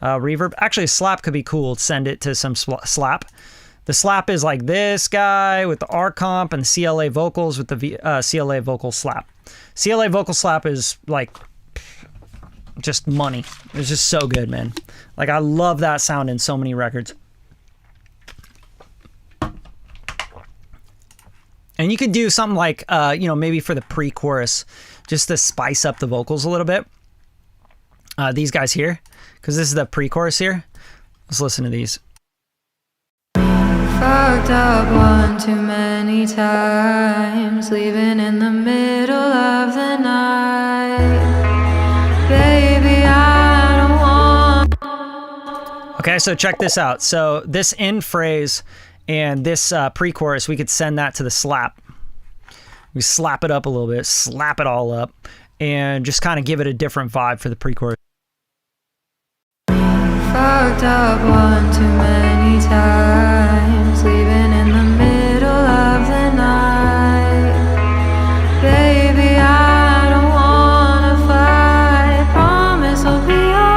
reverb. Actually, slap could be cool. Send it to some slap. The slap is like this guy with the R comp and the CLA vocals with the CLA vocal slap. CLA vocal slap is like just money. It's just so good, man. Like I love that sound in so many records. And you could do something like, you know, maybe for the pre-chorus, just to spice up the vocals a little bit. These guys here, because this is the pre-chorus here. Let's listen to these. Fucked up one too many times, leaving in the middle of the night. Baby, I don't want. Okay, so check this out. So this end phrase and this pre-chorus, we could send that to the slap. We slap it up a little bit, slap it all up, and just kind of give it a different vibe for the pre-chorus. Fucked up one too many times, leaving in the middle of the night. Baby, I don't wanna fight, promise I'll be alright.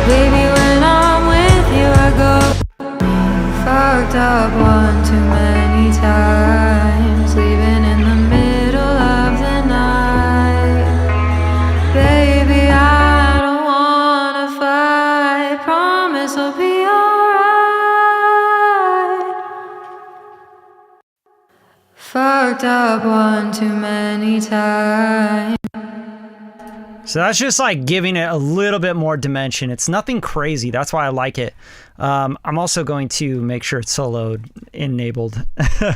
Baby, when I'm with you I go. Fucked up one too many times, leaving in the middle of the night. Baby, I don't wanna fight, promise I'll be alright. Fucked up one too many times. So that's just like giving it a little bit more dimension. It's nothing crazy. That's why I like it. I'm also going to make sure it's soloed enabled. All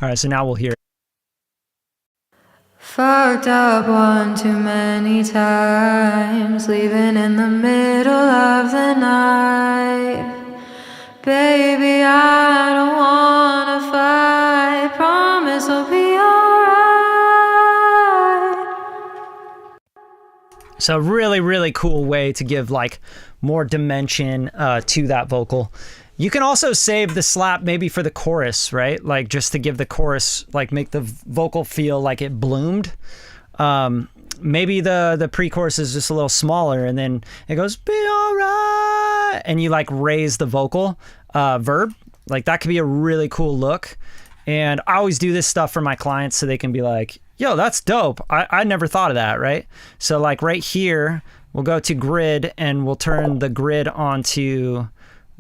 right, so now we'll hear it. Fucked up one too many times, leaving in the middle of the night. Baby, I don't wanna fight, promise I'll be alright. So really, really cool way to give like more dimension to that vocal. You can also save the slap maybe for the chorus, right? Like just to give the chorus, like make the vocal feel like it bloomed. Maybe the pre-chorus is just a little smaller and then it goes, be alright. And you like raise the vocal verb. Like that could be a really cool look. And I always do this stuff for my clients so they can be like, yo, that's dope. I never thought of that, right? So like right here, we'll go to grid and we'll turn the grid onto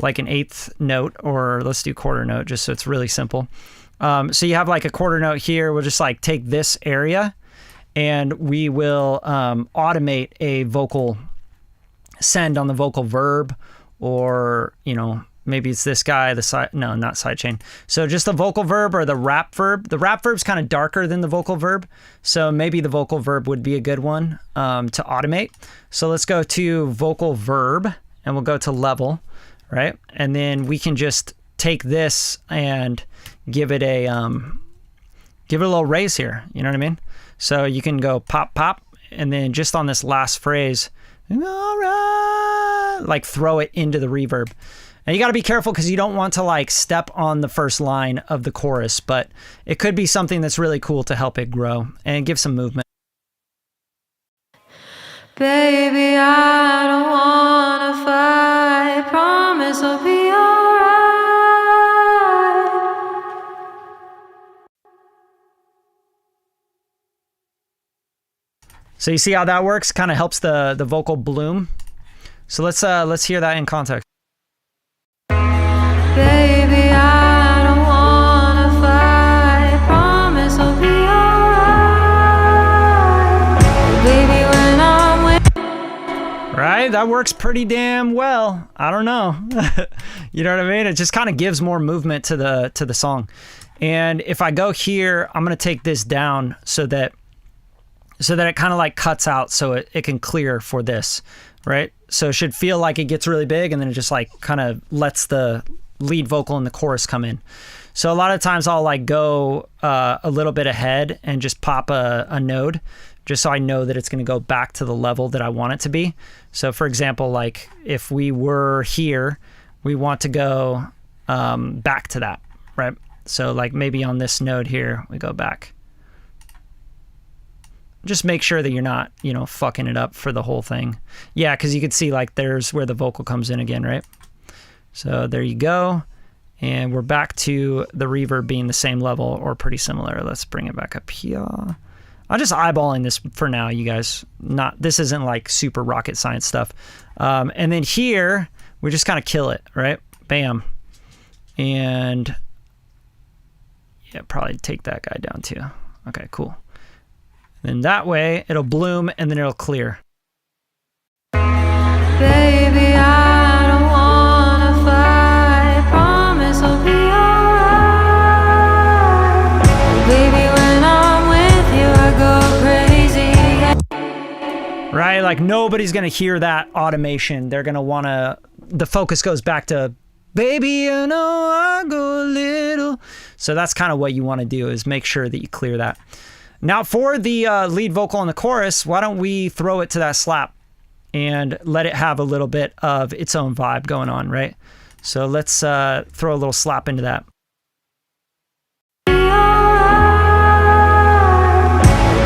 like an eighth note, or let's do quarter note just so it's really simple. So you have like a quarter note here. We'll just like take this area and we will automate a vocal send on the vocal verb, or, you know, maybe it's this guy, the side, no, not sidechain. So just the vocal verb or the rap verb. The rap verb's kind of darker than the vocal verb. So maybe the vocal verb would be a good one to automate. So let's go to vocal verb and we'll go to level, right? And then we can just take this and give it a little raise here. You know what I mean? So you can go pop, pop, and then just on this last phrase, all right, like throw it into the reverb. And you got to be careful because you don't want to like step on the first line of the chorus, but it could be something that's really cool to help it grow and give some movement. Baby, I don't wanna fight, promise I'll be alright. So you see how that works? Kind of helps the vocal bloom. So let's hear that in context. Baby, I don't wanna fight, promise I'll be alright. Baby, when I'm with. Right? That works pretty damn well. I don't know. You know what I mean? It just kind of gives more movement to the song. And if I go here, I'm going to take this down so that it kind of like cuts out so it can clear for this, right? So it should feel like it gets really big and then it just like kind of lets the lead vocal and the chorus come in. So a lot of times I'll like go a little bit ahead and just pop a node just so I know that it's going to go back to the level that I want it to be. So for example, like if we were here, we want to go back to that, right? So like maybe on this node here, we go back. Just make sure that you're not, you know, fucking it up for the whole thing. Yeah, because you could see like there's where the vocal comes in again, right? So there you go. And we're back to the reverb being the same level or pretty similar. Let's bring it back up here. I'm just eyeballing this for now, you guys. This isn't like super rocket science stuff. And then here, we just kind of kill it, right? Bam. And yeah, probably take that guy down too. Okay, cool. And that way it'll bloom and then it'll clear. Baby, I don't wanna fight. right? Like nobody's going to hear that automation. They're going to want to, the focus goes back to, baby, you know I go a little. So that's kind of what you want to do, is make sure that you clear that. Now for the lead vocal in the chorus, why don't we throw it to that slap and let it have a little bit of its own vibe going on, right? So let's throw a little slap into that.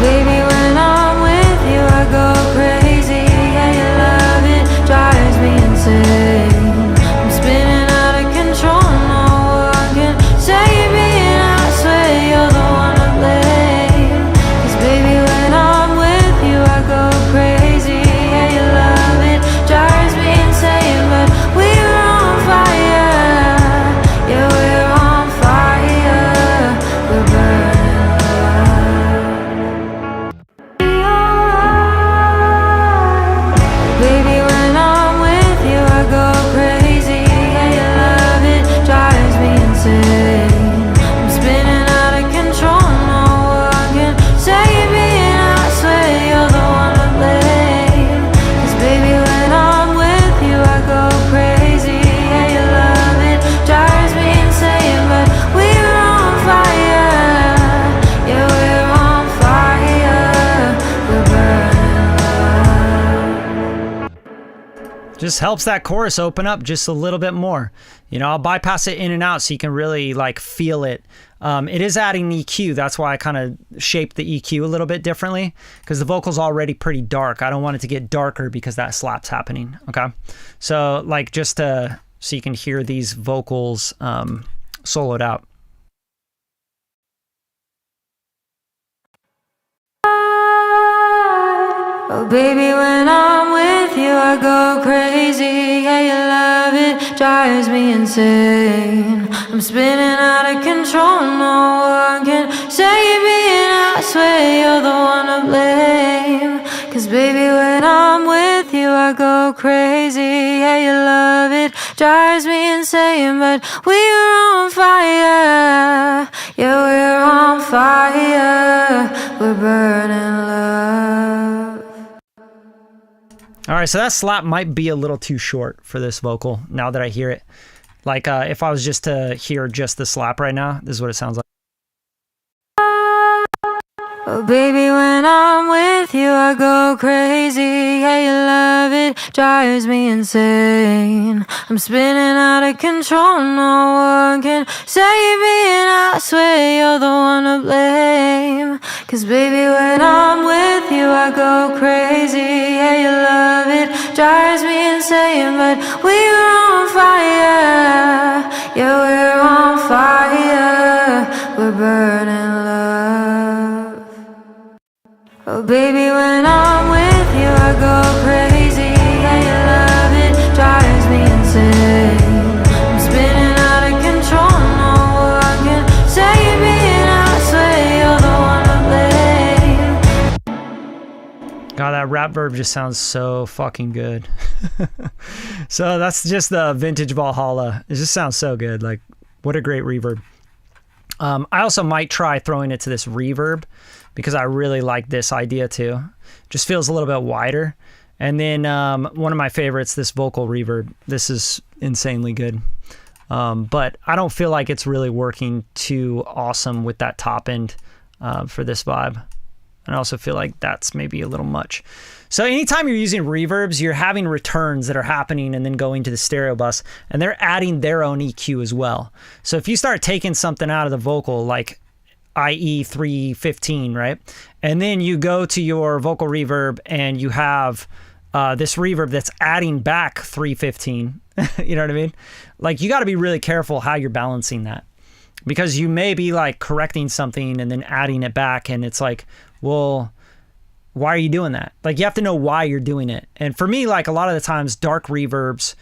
Baby, when I'm with you, I go crazy. Yeah, you love it, drives me insane. I'm spinning out of control, no one can save me, and I swear you're the one to blame. 'Cause baby, when I'm with you, I go crazy. Yeah, you love it, drives me insane. But we're on fire, yeah, we're on fire. We're burning. Baby, when I'm with you, I go crazy. Yeah, you love it, drives me insane. I'm spinning out of control, no one can save me, and I swear you're the one to blame. 'Cause baby, when I'm with you, I go crazy. Yeah, you love it, drives me insane. But we're on fire, yeah, we're on fire. We're burning love. Just helps that chorus open up just a little bit more. You know, I'll bypass it in and out so you can really like feel it. It is adding EQ. That's why I kind of shaped the EQ a little bit differently, because the vocal's already pretty dark. I don't want it to get darker because that slap's happening. Okay. So like just so you can hear these vocals soloed out. Oh baby, when I'm with you, I go crazy. Yeah, you love it, drives me insane. I'm spinning out of control, no one can save me, and I swear you're the one to blame. 'Cause baby, when I'm with you, I go crazy. Yeah, you love it, drives me insane. But we're on fire, yeah, we're on fire. We're burning love. All right, so that slap might be a little too short for this vocal now that I hear it. Like if I was just to hear just the slap right now, this is what it sounds like. Oh baby, when I'm with you, I go crazy. Yeah, you love it, drives me insane. I'm spinning out of control, no one can save me, and I swear you're the one to blame. 'Cause baby, when I'm with you, I go crazy. Yeah, you love it, drives me insane. But we're on fire, yeah, we're on fire. We're burning love. Oh baby, when I'm with you, I go crazy. Yeah, you love it, drives me insane. I'm spinning out of control, no one can save me, and I swear you're the one to blame. God, that rap verb just sounds so fucking good. So that's just the vintage Valhalla. It just sounds so good. Like, what a great reverb. I also might try throwing it to this reverb, because I really like this idea too. Just feels a little bit wider. And then one of my favorites, this vocal reverb. This is insanely good. But I don't feel like it's really working too awesome with that top end for this vibe. And I also feel like that's maybe a little much. So anytime you're using reverbs, you're having returns that are happening and then going to the stereo bus, and they're adding their own EQ as well. So if you start taking something out of the vocal, like i.e. 315, right? And then you go to your vocal reverb and you have this reverb that's adding back 315, you know what I mean? Like, you got to be really careful how you're balancing that, because you may be like correcting something and then adding it back, and it's like, well, why are you doing that? Like, you have to know why you're doing it. And for me, like, a lot of the times dark reverbs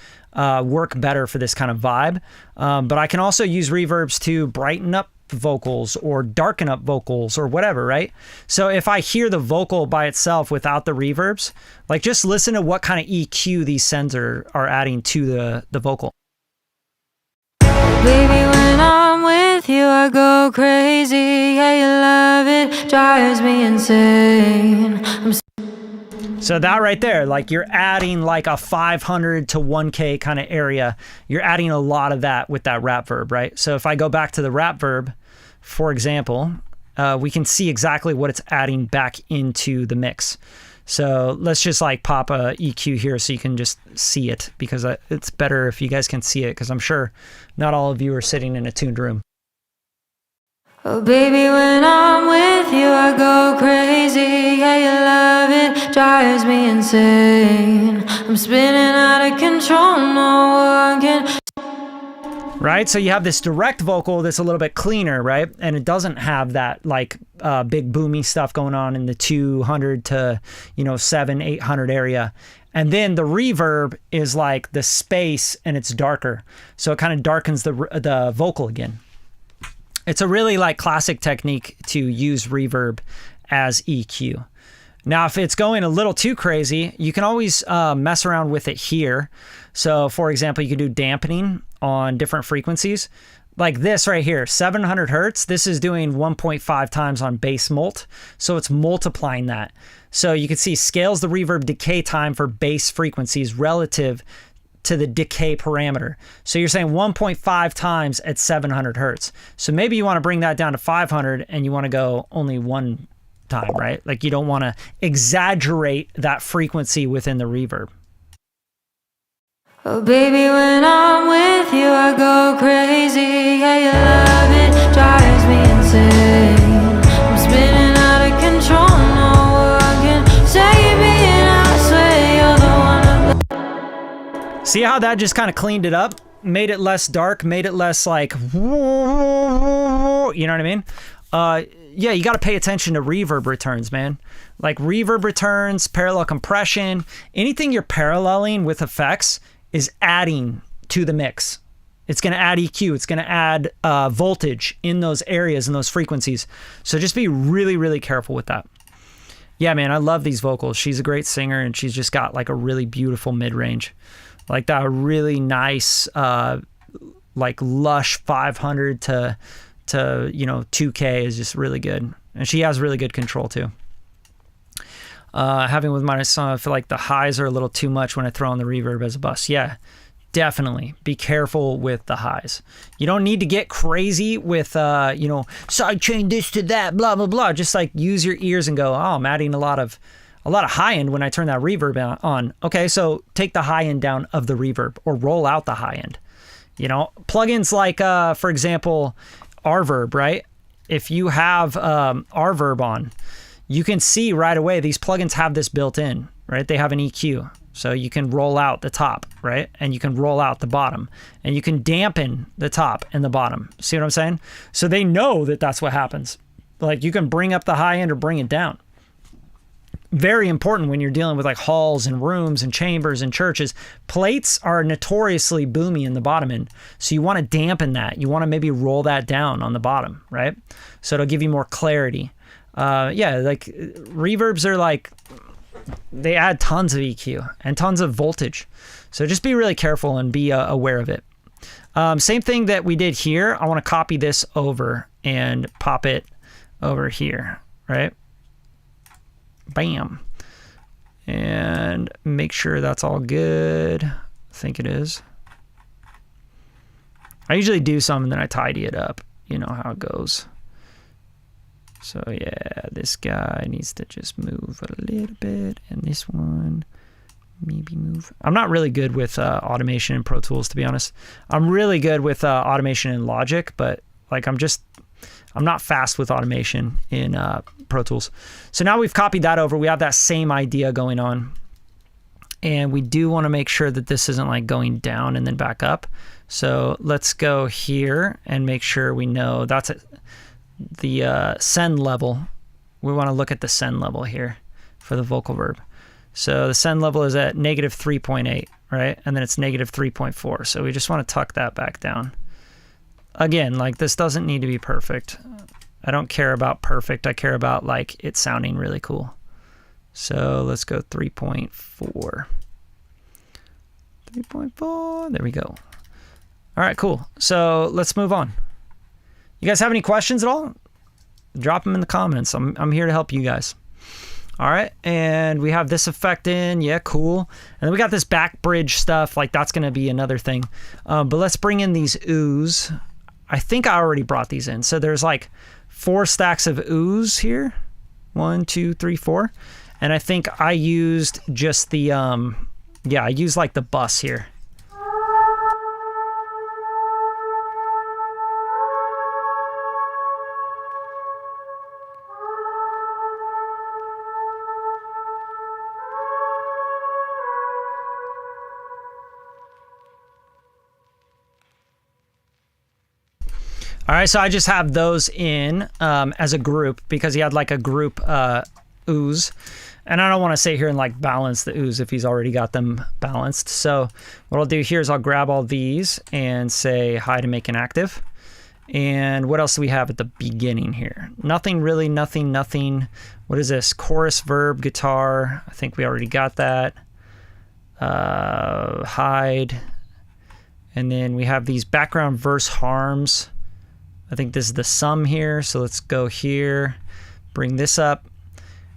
work better for this kind of vibe. But I can also use reverbs to brighten up vocals or darken up vocals or whatever, right? So if I hear the vocal by itself without the reverbs, like, just listen to what kind of EQ these sends are adding to the vocal. Baby, when I'm with you, I go crazy. Yeah, you love it, drives me insane. So that right there, like you're adding like a 500 to 1K kind of area. You're adding a lot of that with that rap verb, right? So if I go back to the rap verb, for example, we can see exactly what it's adding back into the mix. So let's just like pop a EQ here so you can just see it, because it's better if you guys can see it, because I'm sure not all of you are sitting in a tuned room. Oh baby, when I'm with you I go crazy. Yeah, your love, it drives me insane. I'm spinning out of control, no one can. Right, so you have this direct vocal that's a little bit cleaner, right? And it doesn't have that like big boomy stuff going on in the 200 to 700, 800 area. And then the reverb is like the space, and it's darker, so it kind of darkens the vocal again. It's a really like classic technique to use reverb as EQ. Now, if it's going a little too crazy, you can always mess around with it here. So for example, you can do dampening on different frequencies. Like this right here, 700 hertz, this is doing 1.5 times on bass mult. So it's multiplying that. So you can see scales the reverb decay time for bass frequencies relative to the decay parameter. So you're saying 1.5 times at 700 hertz. So maybe you want to bring that down to 500 and you want to go only one time, right? Like you don't want to exaggerate that frequency within the reverb. Oh baby, when I'm with you I go crazy. Yeah, your love, it drives me insane. I'm spinning out of control, no one can save me, and I swear you're the one. See how that just kind of cleaned it up? Made it less dark, made it less like, you know what I mean? Yeah, you got to pay attention to reverb returns, man. Like reverb returns, parallel compression, anything you're paralleling with effects is adding to the mix. It's going to add EQ. It's going to add voltage in those areas and those frequencies. So just be really, really careful with that. Yeah, man, I love these vocals. She's a great singer, and she's just got like a really beautiful mid-range. Like that really nice, like lush 500 to 2K is just really good. And she has really good control too. Having with my song, I feel like the highs are a little too much when I throw on the reverb as a bus. Yeah, definitely be careful with the highs. You don't need to get crazy with, sidechain this to that, blah, blah, blah. Just like use your ears and go, oh, I'm adding a lot of high end when I turn that reverb on. Okay, so take the high end down of the reverb or roll out the high end. Plugins like, for example, Reverb, right? If you have Reverb on, you can see right away these plugins have this built in, right? They have an EQ. So you can roll out the top, right? And you can roll out the bottom, and you can dampen the top and the bottom. See what I'm saying? So they know that that's what happens. Like you can bring up the high end or bring it down. Very important when you're dealing with like halls and rooms and chambers and churches. Plates are notoriously boomy in the bottom end. So you want to dampen that. You want to maybe roll that down on the bottom, right? So it'll give you more clarity. Yeah, like reverbs are like, they add tons of EQ and tons of voltage. So just be really careful and be aware of it. Same thing that we did here. I want to copy this over and pop it over here, right? Bam. And make sure that's all good. I think it is. I usually do some and then I tidy it up. You know how it goes. So yeah, this guy needs to just move a little bit, and this one maybe move. I'm not really good with automation in Pro Tools, to be honest. I'm really good with automation in Logic, but like I'm not fast with automation in Pro Tools. So now we've copied that over. We have that same idea going on. And we do want to make sure that this isn't like going down and then back up. So let's go here and make sure we know that's it. The send level. We want to look at the send level here for the vocal verb. So the send level is at negative 3.8, right? And then it's negative 3.4. So we just want to tuck that back down. Again, like this doesn't need to be perfect. I don't care about perfect. I care about like it sounding really cool. So let's go 3.4. 3.4. There we go. All right, cool. So let's move on. You guys have any questions at all? Drop them in the comments. I'm here to help you guys. All right, and we have this effect in. Yeah, cool. And then we got this back bridge stuff. Like, that's going to be another thing. But let's bring in these ooze. I think I already brought these in. So there's like 4 stacks of ooze here. 1, 2, 3, 4. And I think I used just the, yeah, I used like the bus here. All right, so I just have those in as a group because he had like a group ooze. And I don't want to sit here and like balance the ooze if he's already got them balanced. So what I'll do here is I'll grab all these and say hi to make inactive. And what else do we have at the beginning here? Nothing really, nothing. What is this? Chorus, verb, guitar. I think we already got that. Hide. And then we have these background verse harms. I think this is the sum here, so let's go here, bring this up.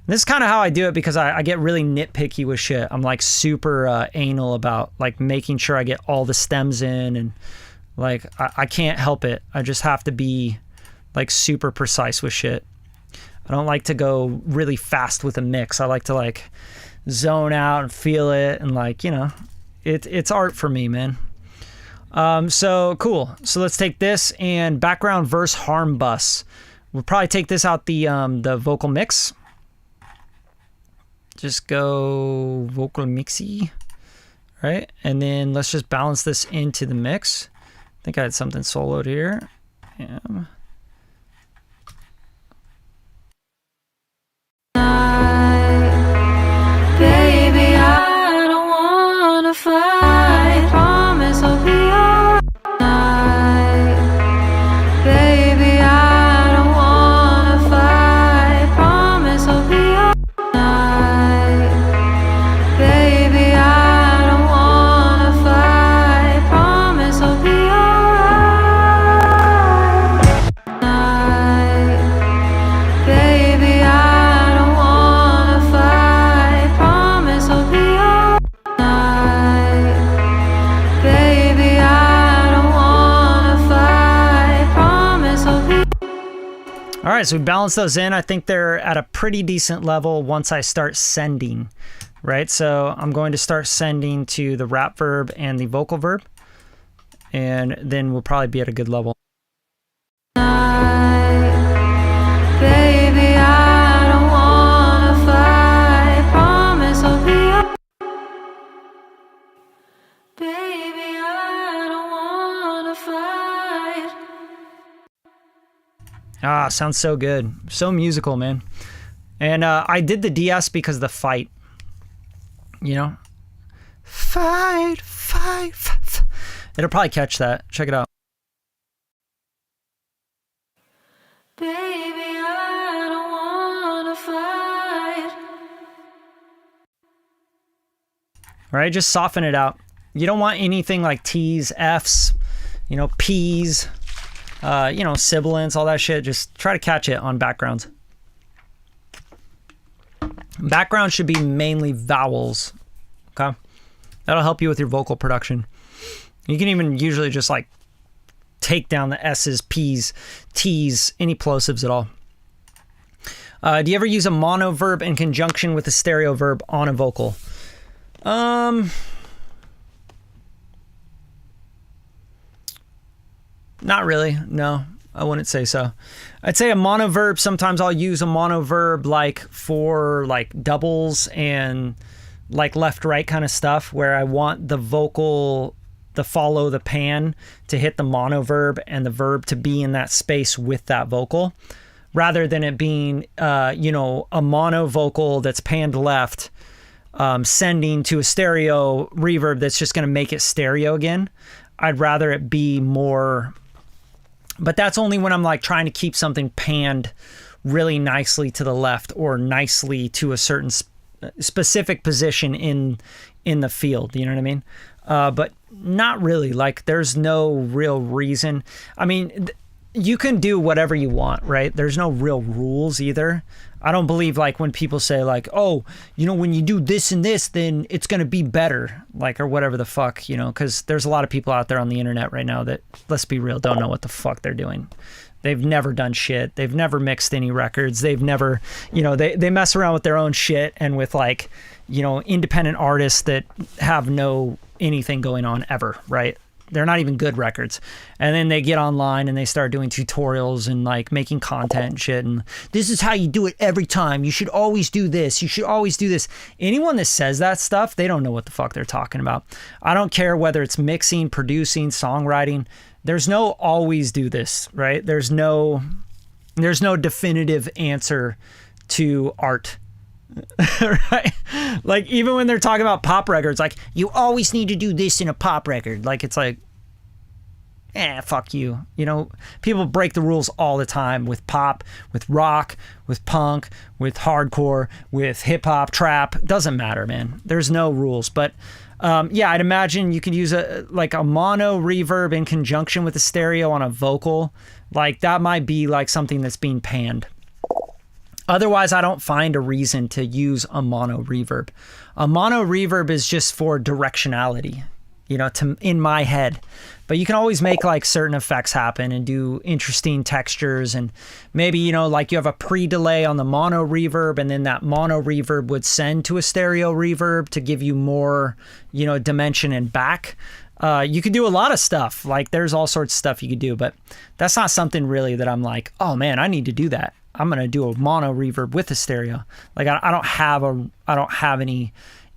This is kind of how I do it because I get really nitpicky with shit. I'm like super anal about like making sure I get all the stems in, and like I can't help it. I just have to be like super precise with shit. I don't like to go really fast with a mix. I like to like zone out and feel it, and like, you know, it's art for me, man. So cool. So let's take this and background verse harm bus. We'll probably take this out the vocal mix. Just go vocal mixy, right? And then let's just balance this into the mix. I think I had something soloed here. Yeah. Baby, I don't wanna fight. Promise I'll be alright. Baby, I don't wanna fight. Promise I'll be alright. Baby, I don't wanna fight. Promise I'll be alright. Baby, I don't wanna fight. Promise I'll be alright. Baby, I don't wanna fight. Promise I'll be. All right, so we balance those in. I think they're at a pretty decent level once I start sending, right? So I'm going to start sending to the rap verb and the vocal verb, and then we'll probably be at a good level. Baby, I don't wanna fight. Promise I'll be alright. Baby, I don't wanna fight. Ah, sounds so good. So musical, man. And I did the DS because of the fight. You know? Fight. It'll probably catch that. Check it out. Baby, I don't wanna fight. All right, just soften it out. You don't want anything like T's, F's, you know, P's, you know, sibilants, all that shit. Just try to catch it on backgrounds. Background should be mainly vowels, okay? That'll help you with your vocal production. You can even usually just like take down the S's, P's, T's, any plosives at all. Do you ever use a mono verb in conjunction with a stereo verb on a vocal? Not really, no. I wouldn't say so. I'd say a mono verb, sometimes I'll use a mono verb like for like doubles and like left right kind of stuff where I want the vocal, the follow the pan to hit the mono verb and the verb to be in that space with that vocal, rather than it being you know, a mono vocal that's panned left, sending to a stereo reverb that's just going to make it stereo again. I'd rather it be more. But that's only when I'm like trying to keep something panned really nicely to the left or nicely to a certain specific position in the field. You know what I mean? But not really. Like, there's no real reason. I mean, you can do whatever you want, right? There's no real rules either. I don't believe like when people say like, oh, you know, when you do this and this, then it's going to be better, like, or whatever the fuck, you know, because there's a lot of people out there on the internet right now that, let's be real, don't know what the fuck they're doing. They've never done shit. They've never mixed any records. They've never, you know, they mess around with their own shit and with like, you know, independent artists that have no anything going on ever, right? They're not even good records. And then they get online and they start doing tutorials and like making content and shit. And this is how you do it every time. You should always do this. You should always do this. Anyone that says that stuff, they don't know what the fuck they're talking about. I don't care whether it's mixing, producing, songwriting. There's no always do this, right? There's no definitive answer to art. Right? Like even when they're talking about pop records, like you always need to do this in a pop record. Like it's like, fuck you. You know, people break the rules all the time with pop, with rock, with punk, with hardcore, with hip hop, trap. Doesn't matter, man. There's no rules. But yeah, I'd imagine you could use a mono reverb in conjunction with a stereo on a vocal. Like that might be like something that's being panned. Otherwise, I don't find a reason to use a mono reverb. A mono reverb is just for directionality, you know, in my head. But you can always make like certain effects happen and do interesting textures. And maybe, you know, like you have a pre-delay on the mono reverb and then that mono reverb would send to a stereo reverb to give you more, you know, dimension and back. You could do a lot of stuff. Like there's all sorts of stuff you could do, but that's not something really that I'm like, oh man, I need to do that. I'm going to do a mono reverb with a stereo. Like I don't have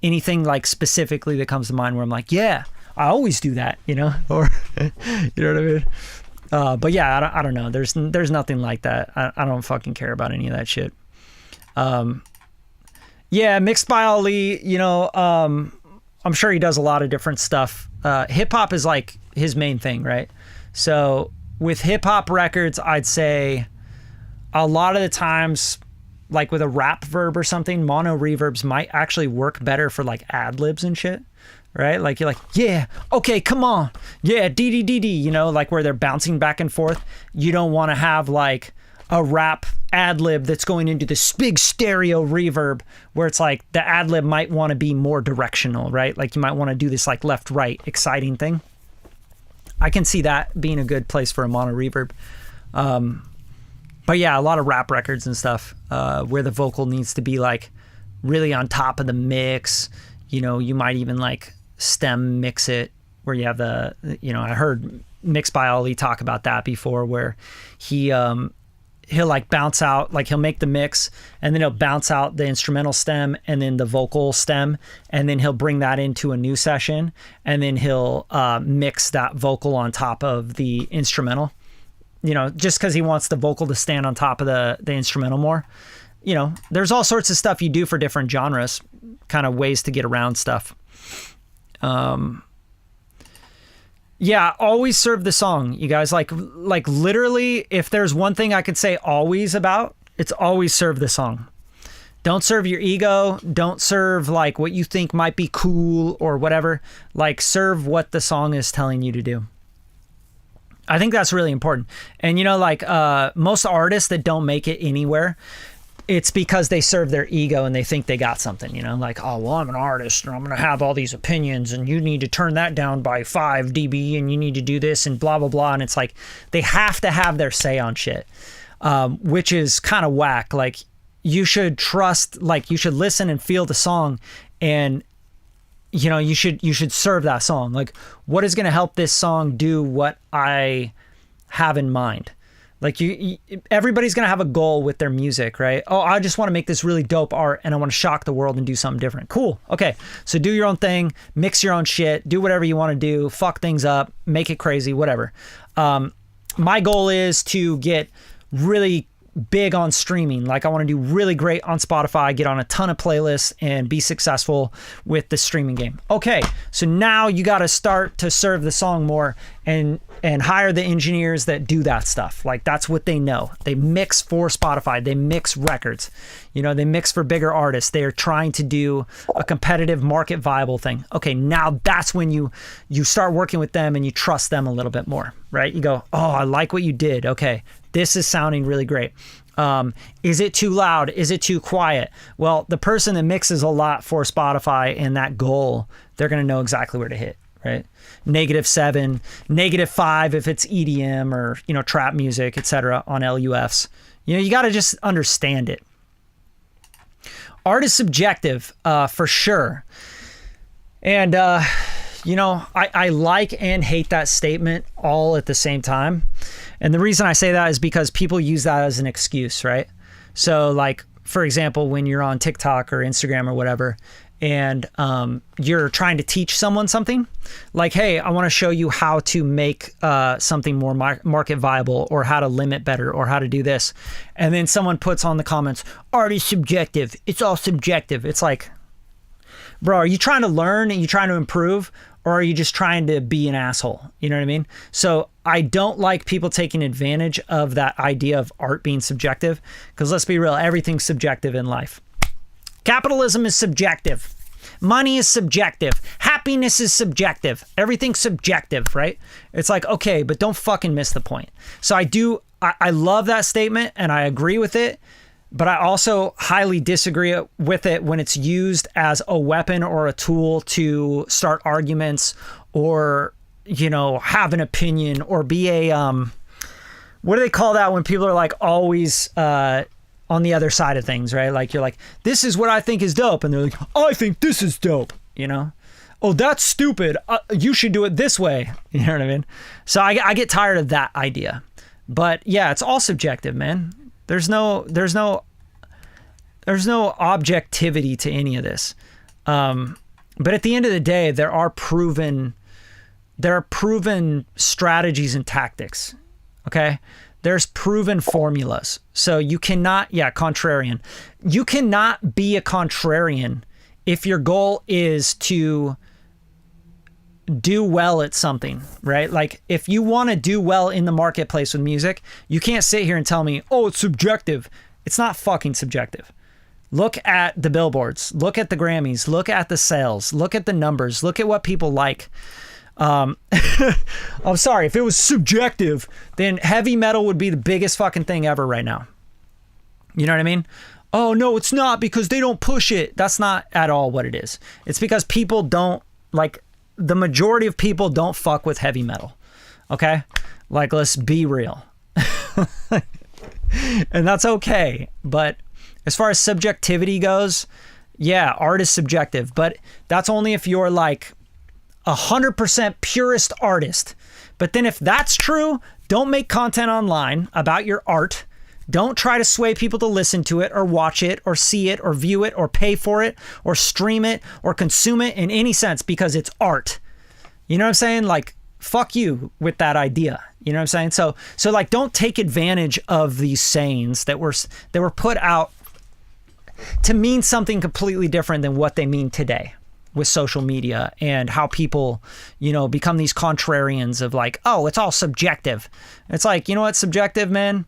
anything like specifically that comes to mind where I'm like, yeah, I always do that, you know, or you know what I mean? But yeah, I don't know. There's nothing like that. I don't fucking care about any of that shit. Yeah. Mixed by Ali, you know, I'm sure he does a lot of different stuff. Hip hop is like his main thing, right? So with hip hop records, I'd say, a lot of the times, like with a rap verb or something, mono reverbs might actually work better for like ad libs and shit, right? Like you're like, yeah, okay, come on, yeah, D, you know, like where they're bouncing back and forth. You don't want to have like a rap ad lib that's going into this big stereo reverb where it's like the ad lib might want to be more directional, right? Like you might want to do this like left, right, exciting thing. I can see that being a good place for a mono reverb. But yeah, a lot of rap records and stuff where the vocal needs to be like really on top of the mix. You know, you might even like stem mix it where you have the, you know, I heard Mixed by Ali talk about that before where he'll like bounce out, like he'll make the mix and then he'll bounce out the instrumental stem and then the vocal stem. And then he'll bring that into a new session and then he'll mix that vocal on top of the instrumental. You know, just because he wants the vocal to stand on top of the instrumental more. You know, there's all sorts of stuff you do for different genres, kind of ways to get around stuff. Yeah, always serve the song, you guys. Like literally, if there's one thing I could say always about, it's always serve the song. Don't serve your ego. Don't serve like what you think might be cool or whatever. Like serve what the song is telling you to do. I think that's really important. And, you know, like most artists that don't make it anywhere, it's because they serve their ego and they think they got something, you know, like, oh, well, I'm an artist and I'm going to have all these opinions and you need to turn that down by 5 dB and you need to do this and blah, blah, blah. And it's like they have to have their say on shit, which is kind of whack. Like you should trust, like you should listen and feel the song and, you know, you should serve that song. Like, what is going to help this song do what I have in mind? Like everybody's going to have a goal with their music, right? Oh, I just want to make this really dope art and I want to shock the world and do something different. Cool. Okay. So do your own thing, mix your own shit, do whatever you want to do, fuck things up, make it crazy, whatever. My goal is to get really big on streaming. Like I want to do really great on Spotify, get on a ton of playlists and be successful with the streaming game. Okay, so now you got to start to serve the song more and hire the engineers that do that stuff. Like that's what they know. They mix for Spotify. They mix records. You know, they mix for bigger artists. They are trying to do a competitive market viable thing. Okay, now that's when you start working with them and you trust them a little bit more, right? You go, oh, I like what you did. Okay, this is sounding really great. Is it too loud? Is it too quiet? Well, the person that mixes a lot for Spotify and that goal, they're going to know exactly where to hit, right? -7, -5 if it's EDM or, you know, trap music, etc. on LUFs. You know, you got to just understand it. Art is subjective, for sure. And, you know, I like and hate that statement all at the same time. And the reason I say that is because people use that as an excuse, right? So like, for example, when you're on TikTok or Instagram or whatever, and you're trying to teach someone something, like, hey, I want to show you how to make something more market viable, or how to limit better, or how to do this. And then someone puts on the comments, art is subjective. It's all subjective. It's like, bro, are you trying to learn and you trying to improve, or are you just trying to be an asshole? You know what I mean? So I don't like people taking advantage of that idea of art being subjective, because let's be real, everything's subjective in life. Capitalism is subjective. Money is subjective. Happiness is subjective. Everything's subjective, right? It's like, okay, but don't fucking miss the point. So I love that statement and I agree with it, but I also highly disagree with it when it's used as a weapon or a tool to start arguments, or, you know, have an opinion, or be a, what do they call that when people are like always, on the other side of things, right? Like you're like, this is what I think is dope. And they're like, I think this is dope, you know? Oh, that's stupid. You should do it this way. You know what I mean? So I get tired of that idea. But yeah, it's all subjective, man. There's no objectivity to any of this. But at the end of the day, there are proven strategies and tactics. Okay? There's proven formulas. So you cannot, contrarian. You cannot be a contrarian if your goal is to do well at something, right? Like if you want to do well in the marketplace with music, you can't sit here and tell me, oh, it's subjective. It's not fucking subjective. Look at the billboards, look at the Grammys, look at the sales, look at the numbers, look at what people like. I'm sorry, if it was subjective, then heavy metal would be the biggest fucking thing ever right now. You know what I mean? Oh, no, it's not, because they don't push it. That's not at all what it is. It's because people don't, like, the majority of people don't fuck with heavy metal. Okay? Like, let's be real. And that's okay. But as far as subjectivity goes, yeah, art is subjective. But that's only if you're like 100% purist artist. But then if that's true, don't make content online about your art. Don't try to sway people to listen to it or watch it or see it or view it or pay for it or stream it or consume it in any sense, because it's art. You know what I'm saying? Like, fuck you with that idea. You know what I'm saying? So like, don't take advantage of these sayings that were put out to mean something completely different than what they mean today with social media, and how people, you know, become these contrarians of like, oh, it's all subjective. It's like, you know what's subjective, man?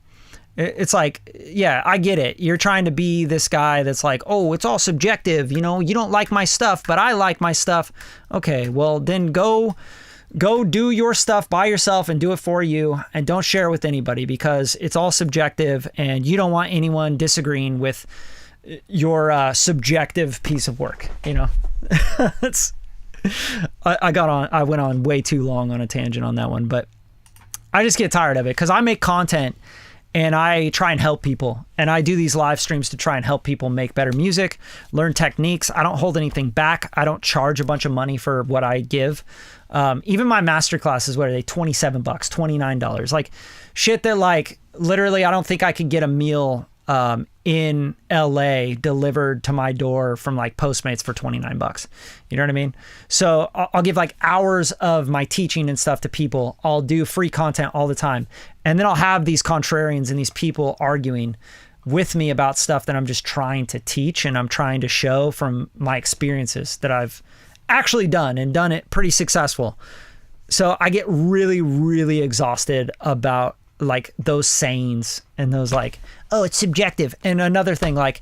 It's like, yeah, I get it. You're trying to be this guy that's like, oh, it's all subjective. You know, you don't like my stuff, but I like my stuff. Okay, well then go do your stuff by yourself and do it for you, and don't share it with anybody, because it's all subjective and you don't want anyone disagreeing with your subjective piece of work, you know. I went on way too long on a tangent on that one, but I just get tired of it, because I make content and I try and help people, and I do these live streams to try and help people make better music, learn techniques. I don't hold anything back. I don't charge a bunch of money for what I give. Even my master classes, what are they? $27, $29, like shit that, like, literally I don't think I could get a meal in LA delivered to my door from like Postmates for $29. You know what I mean? So I'll give like hours of my teaching and stuff to people. I'll do free content all the time. And then I'll have these contrarians and these people arguing with me about stuff that I'm just trying to teach and I'm trying to show from my experiences that I've actually done and done it pretty successful. So I get really, really exhausted about like those sayings and those like, oh, it's subjective. And another thing, like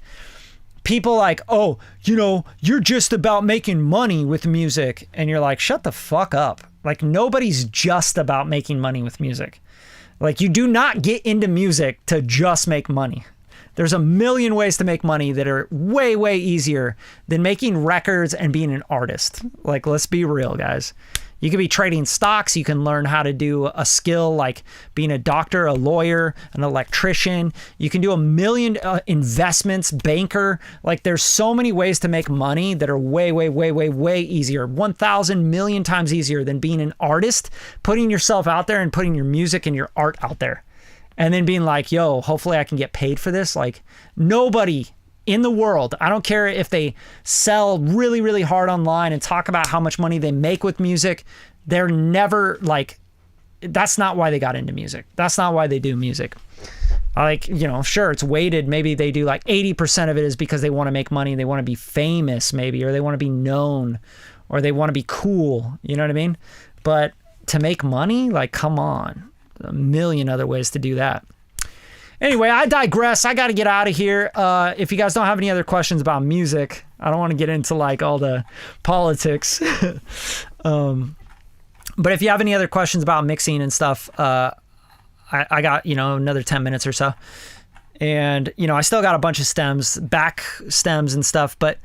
people like, oh, you know, you're just about making money with music. And you're like, shut the fuck up. Like nobody's just about making money with music. Like you do not get into music to just make money. There's a million ways to make money that are way, way easier than making records and being an artist. Like, let's be real, guys. You could be trading stocks. You can learn how to do a skill like being a doctor, a lawyer, an electrician. You can do a million investments, banker. Like there's so many ways to make money that are way, way, way, way, way easier. 1,000 million times easier than being an artist, putting yourself out there and putting your music and your art out there. And then being like, yo, hopefully I can get paid for this. Like nobody in the world, I don't care if they sell really, really hard online and talk about how much money they make with music. They're never like, that's not why they got into music. That's not why they do music. Like, you know, sure, it's weighted. Maybe they do like 80% of it is because they want to make money. They want to be famous maybe, or they want to be known, or they want to be cool. You know what I mean? But to make money, like, come on. A million other ways to do that. Anyway, I digress. I got to get out of here. If you guys don't have any other questions about music, I don't want to get into like all the politics. But if you have any other questions about mixing and stuff, I got, you know, another 10 minutes or so. And, you know, I still got a bunch of stems, back stems and stuff. But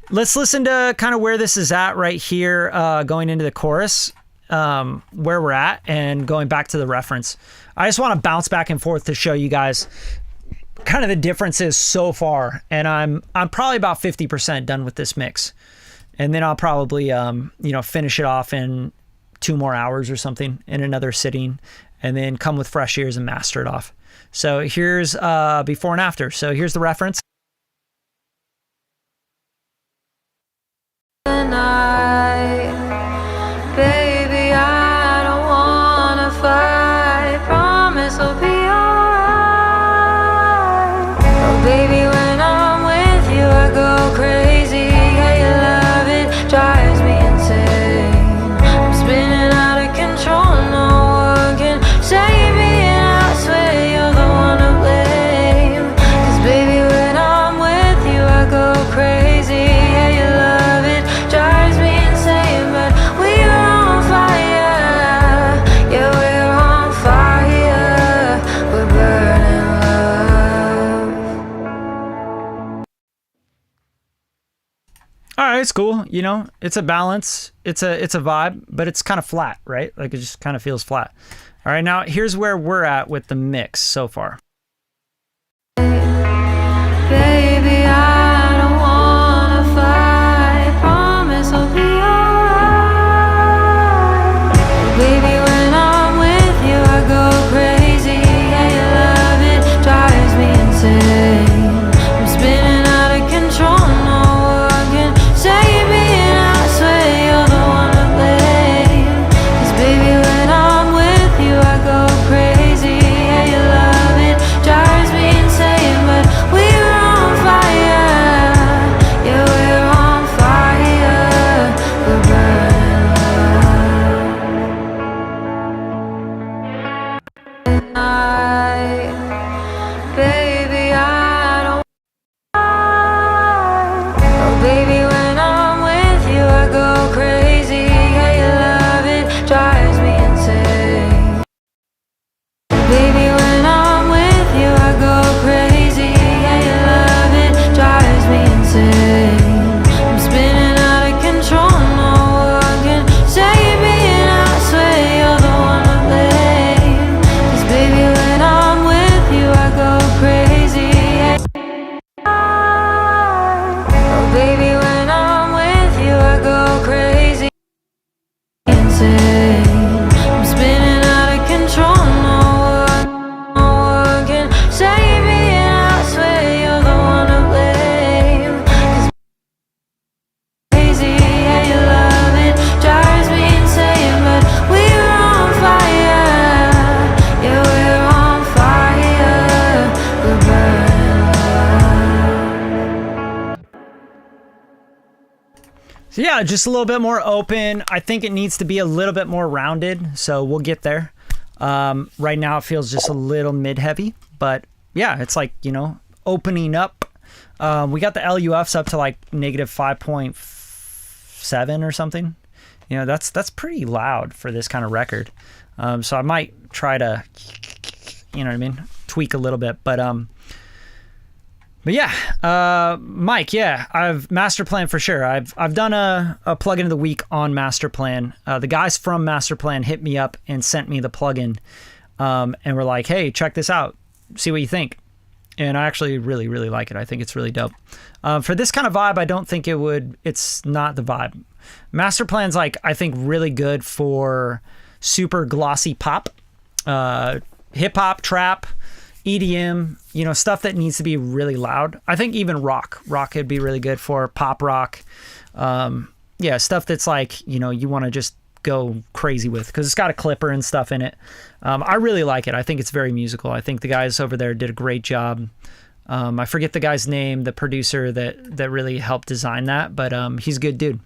let's listen to kind of where this is at right here, going into the chorus. Where we're at and going back to the reference. I just want to bounce back and forth to show you guys kind of the differences so far. And I'm probably about 50% done with this mix. And then I'll probably, you know, finish it off in 2 more hours or something in another sitting and then come with fresh ears and master it off. So here's before and after. So here's the reference. Baby, I don't wanna fight. Promise I'll be alright. Oh, baby, when I'm with you, I go crazy. Yeah, your love, it drives me insane. I'm spinning out of control, no one can save me, and I swear you're the one to blame. 'Cause baby, when I'm with you, I go crazy. Yeah, your love, it drives me insane, but we are on fire. Yeah, we're on fire. We're burning love. All right, it's cool. You know, it's a balance. It's a vibe, but it's kind of flat, right? Like it just kind of feels flat. All right, now here's where we're at with the mix so far. Baby, I don't wanna fight. Promise I'll be alright. Baby, when I'm with you, I go crazy. Yeah, your love, it drives me insane. I'm spinning out of control, no one can save me, and I swear you're the one to blame. 'Cause baby, when I'm with you, I go crazy. Yeah, your love, it drives me insane. So yeah, just a little bit more open. I think it needs to be a little bit more rounded, so we'll get there. Right now it feels just a little mid-heavy, but yeah, it's like, you know, opening up. We got the LUFs up to like negative 5.7 or something. You know, that's pretty loud for this kind of record. So I might try to, you know what I mean, tweak a little bit, but yeah, Mike, yeah, I've Master Plan for sure. I've done a plugin of the week on Master Plan. The guys from Master Plan hit me up and sent me the plugin, and were like, hey, check this out, see what you think. And I actually really, really like it. I think it's really dope. For this kind of vibe, I don't think it's not the vibe. Master Plan's like, I think really good for super glossy pop, hip hop, trap, EDM, you know, stuff that needs to be really loud. I think even rock could be really good for pop rock. Yeah, stuff that's like, you know, you want to just go crazy with, because it's got a clipper and stuff in it. I really like it. I think it's very musical. I think the guys over there did a great job. I forget the guy's name, the producer that really helped design that, but he's a good dude.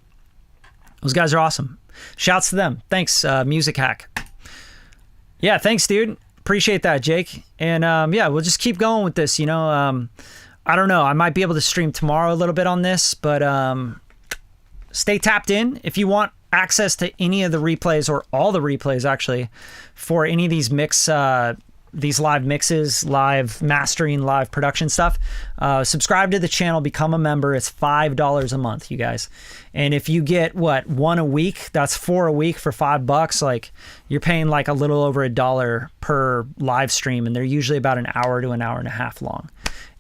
Those guys are awesome. Shouts to them. Thanks, Music Hack. Yeah, thanks, dude. Appreciate that, Jake. And yeah, we'll just keep going with this, you know. I don't know. I might be able to stream tomorrow a little bit on this, but stay tapped in. If you want access to any of the replays, or all the replays actually, for any of these live mixes, live mastering, live production stuff, subscribe to the channel, become a member. It's $5 a month, you guys. And if you get one a week, that's 4 a week for $5. Like, you're paying like a little over $1 per live stream, and they're usually about an hour to an hour and a half long.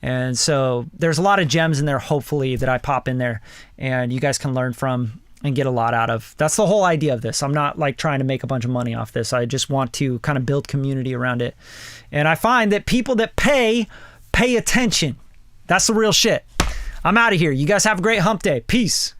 And so there's a lot of gems in there, hopefully, that I pop in there and you guys can learn from and get a lot out of. That's the whole idea of this. I'm not like trying to make a bunch of money off this. I just want to kind of build community around it. And I find that people that pay attention. That's the real shit. I'm out of here. You guys have a great hump day. Peace.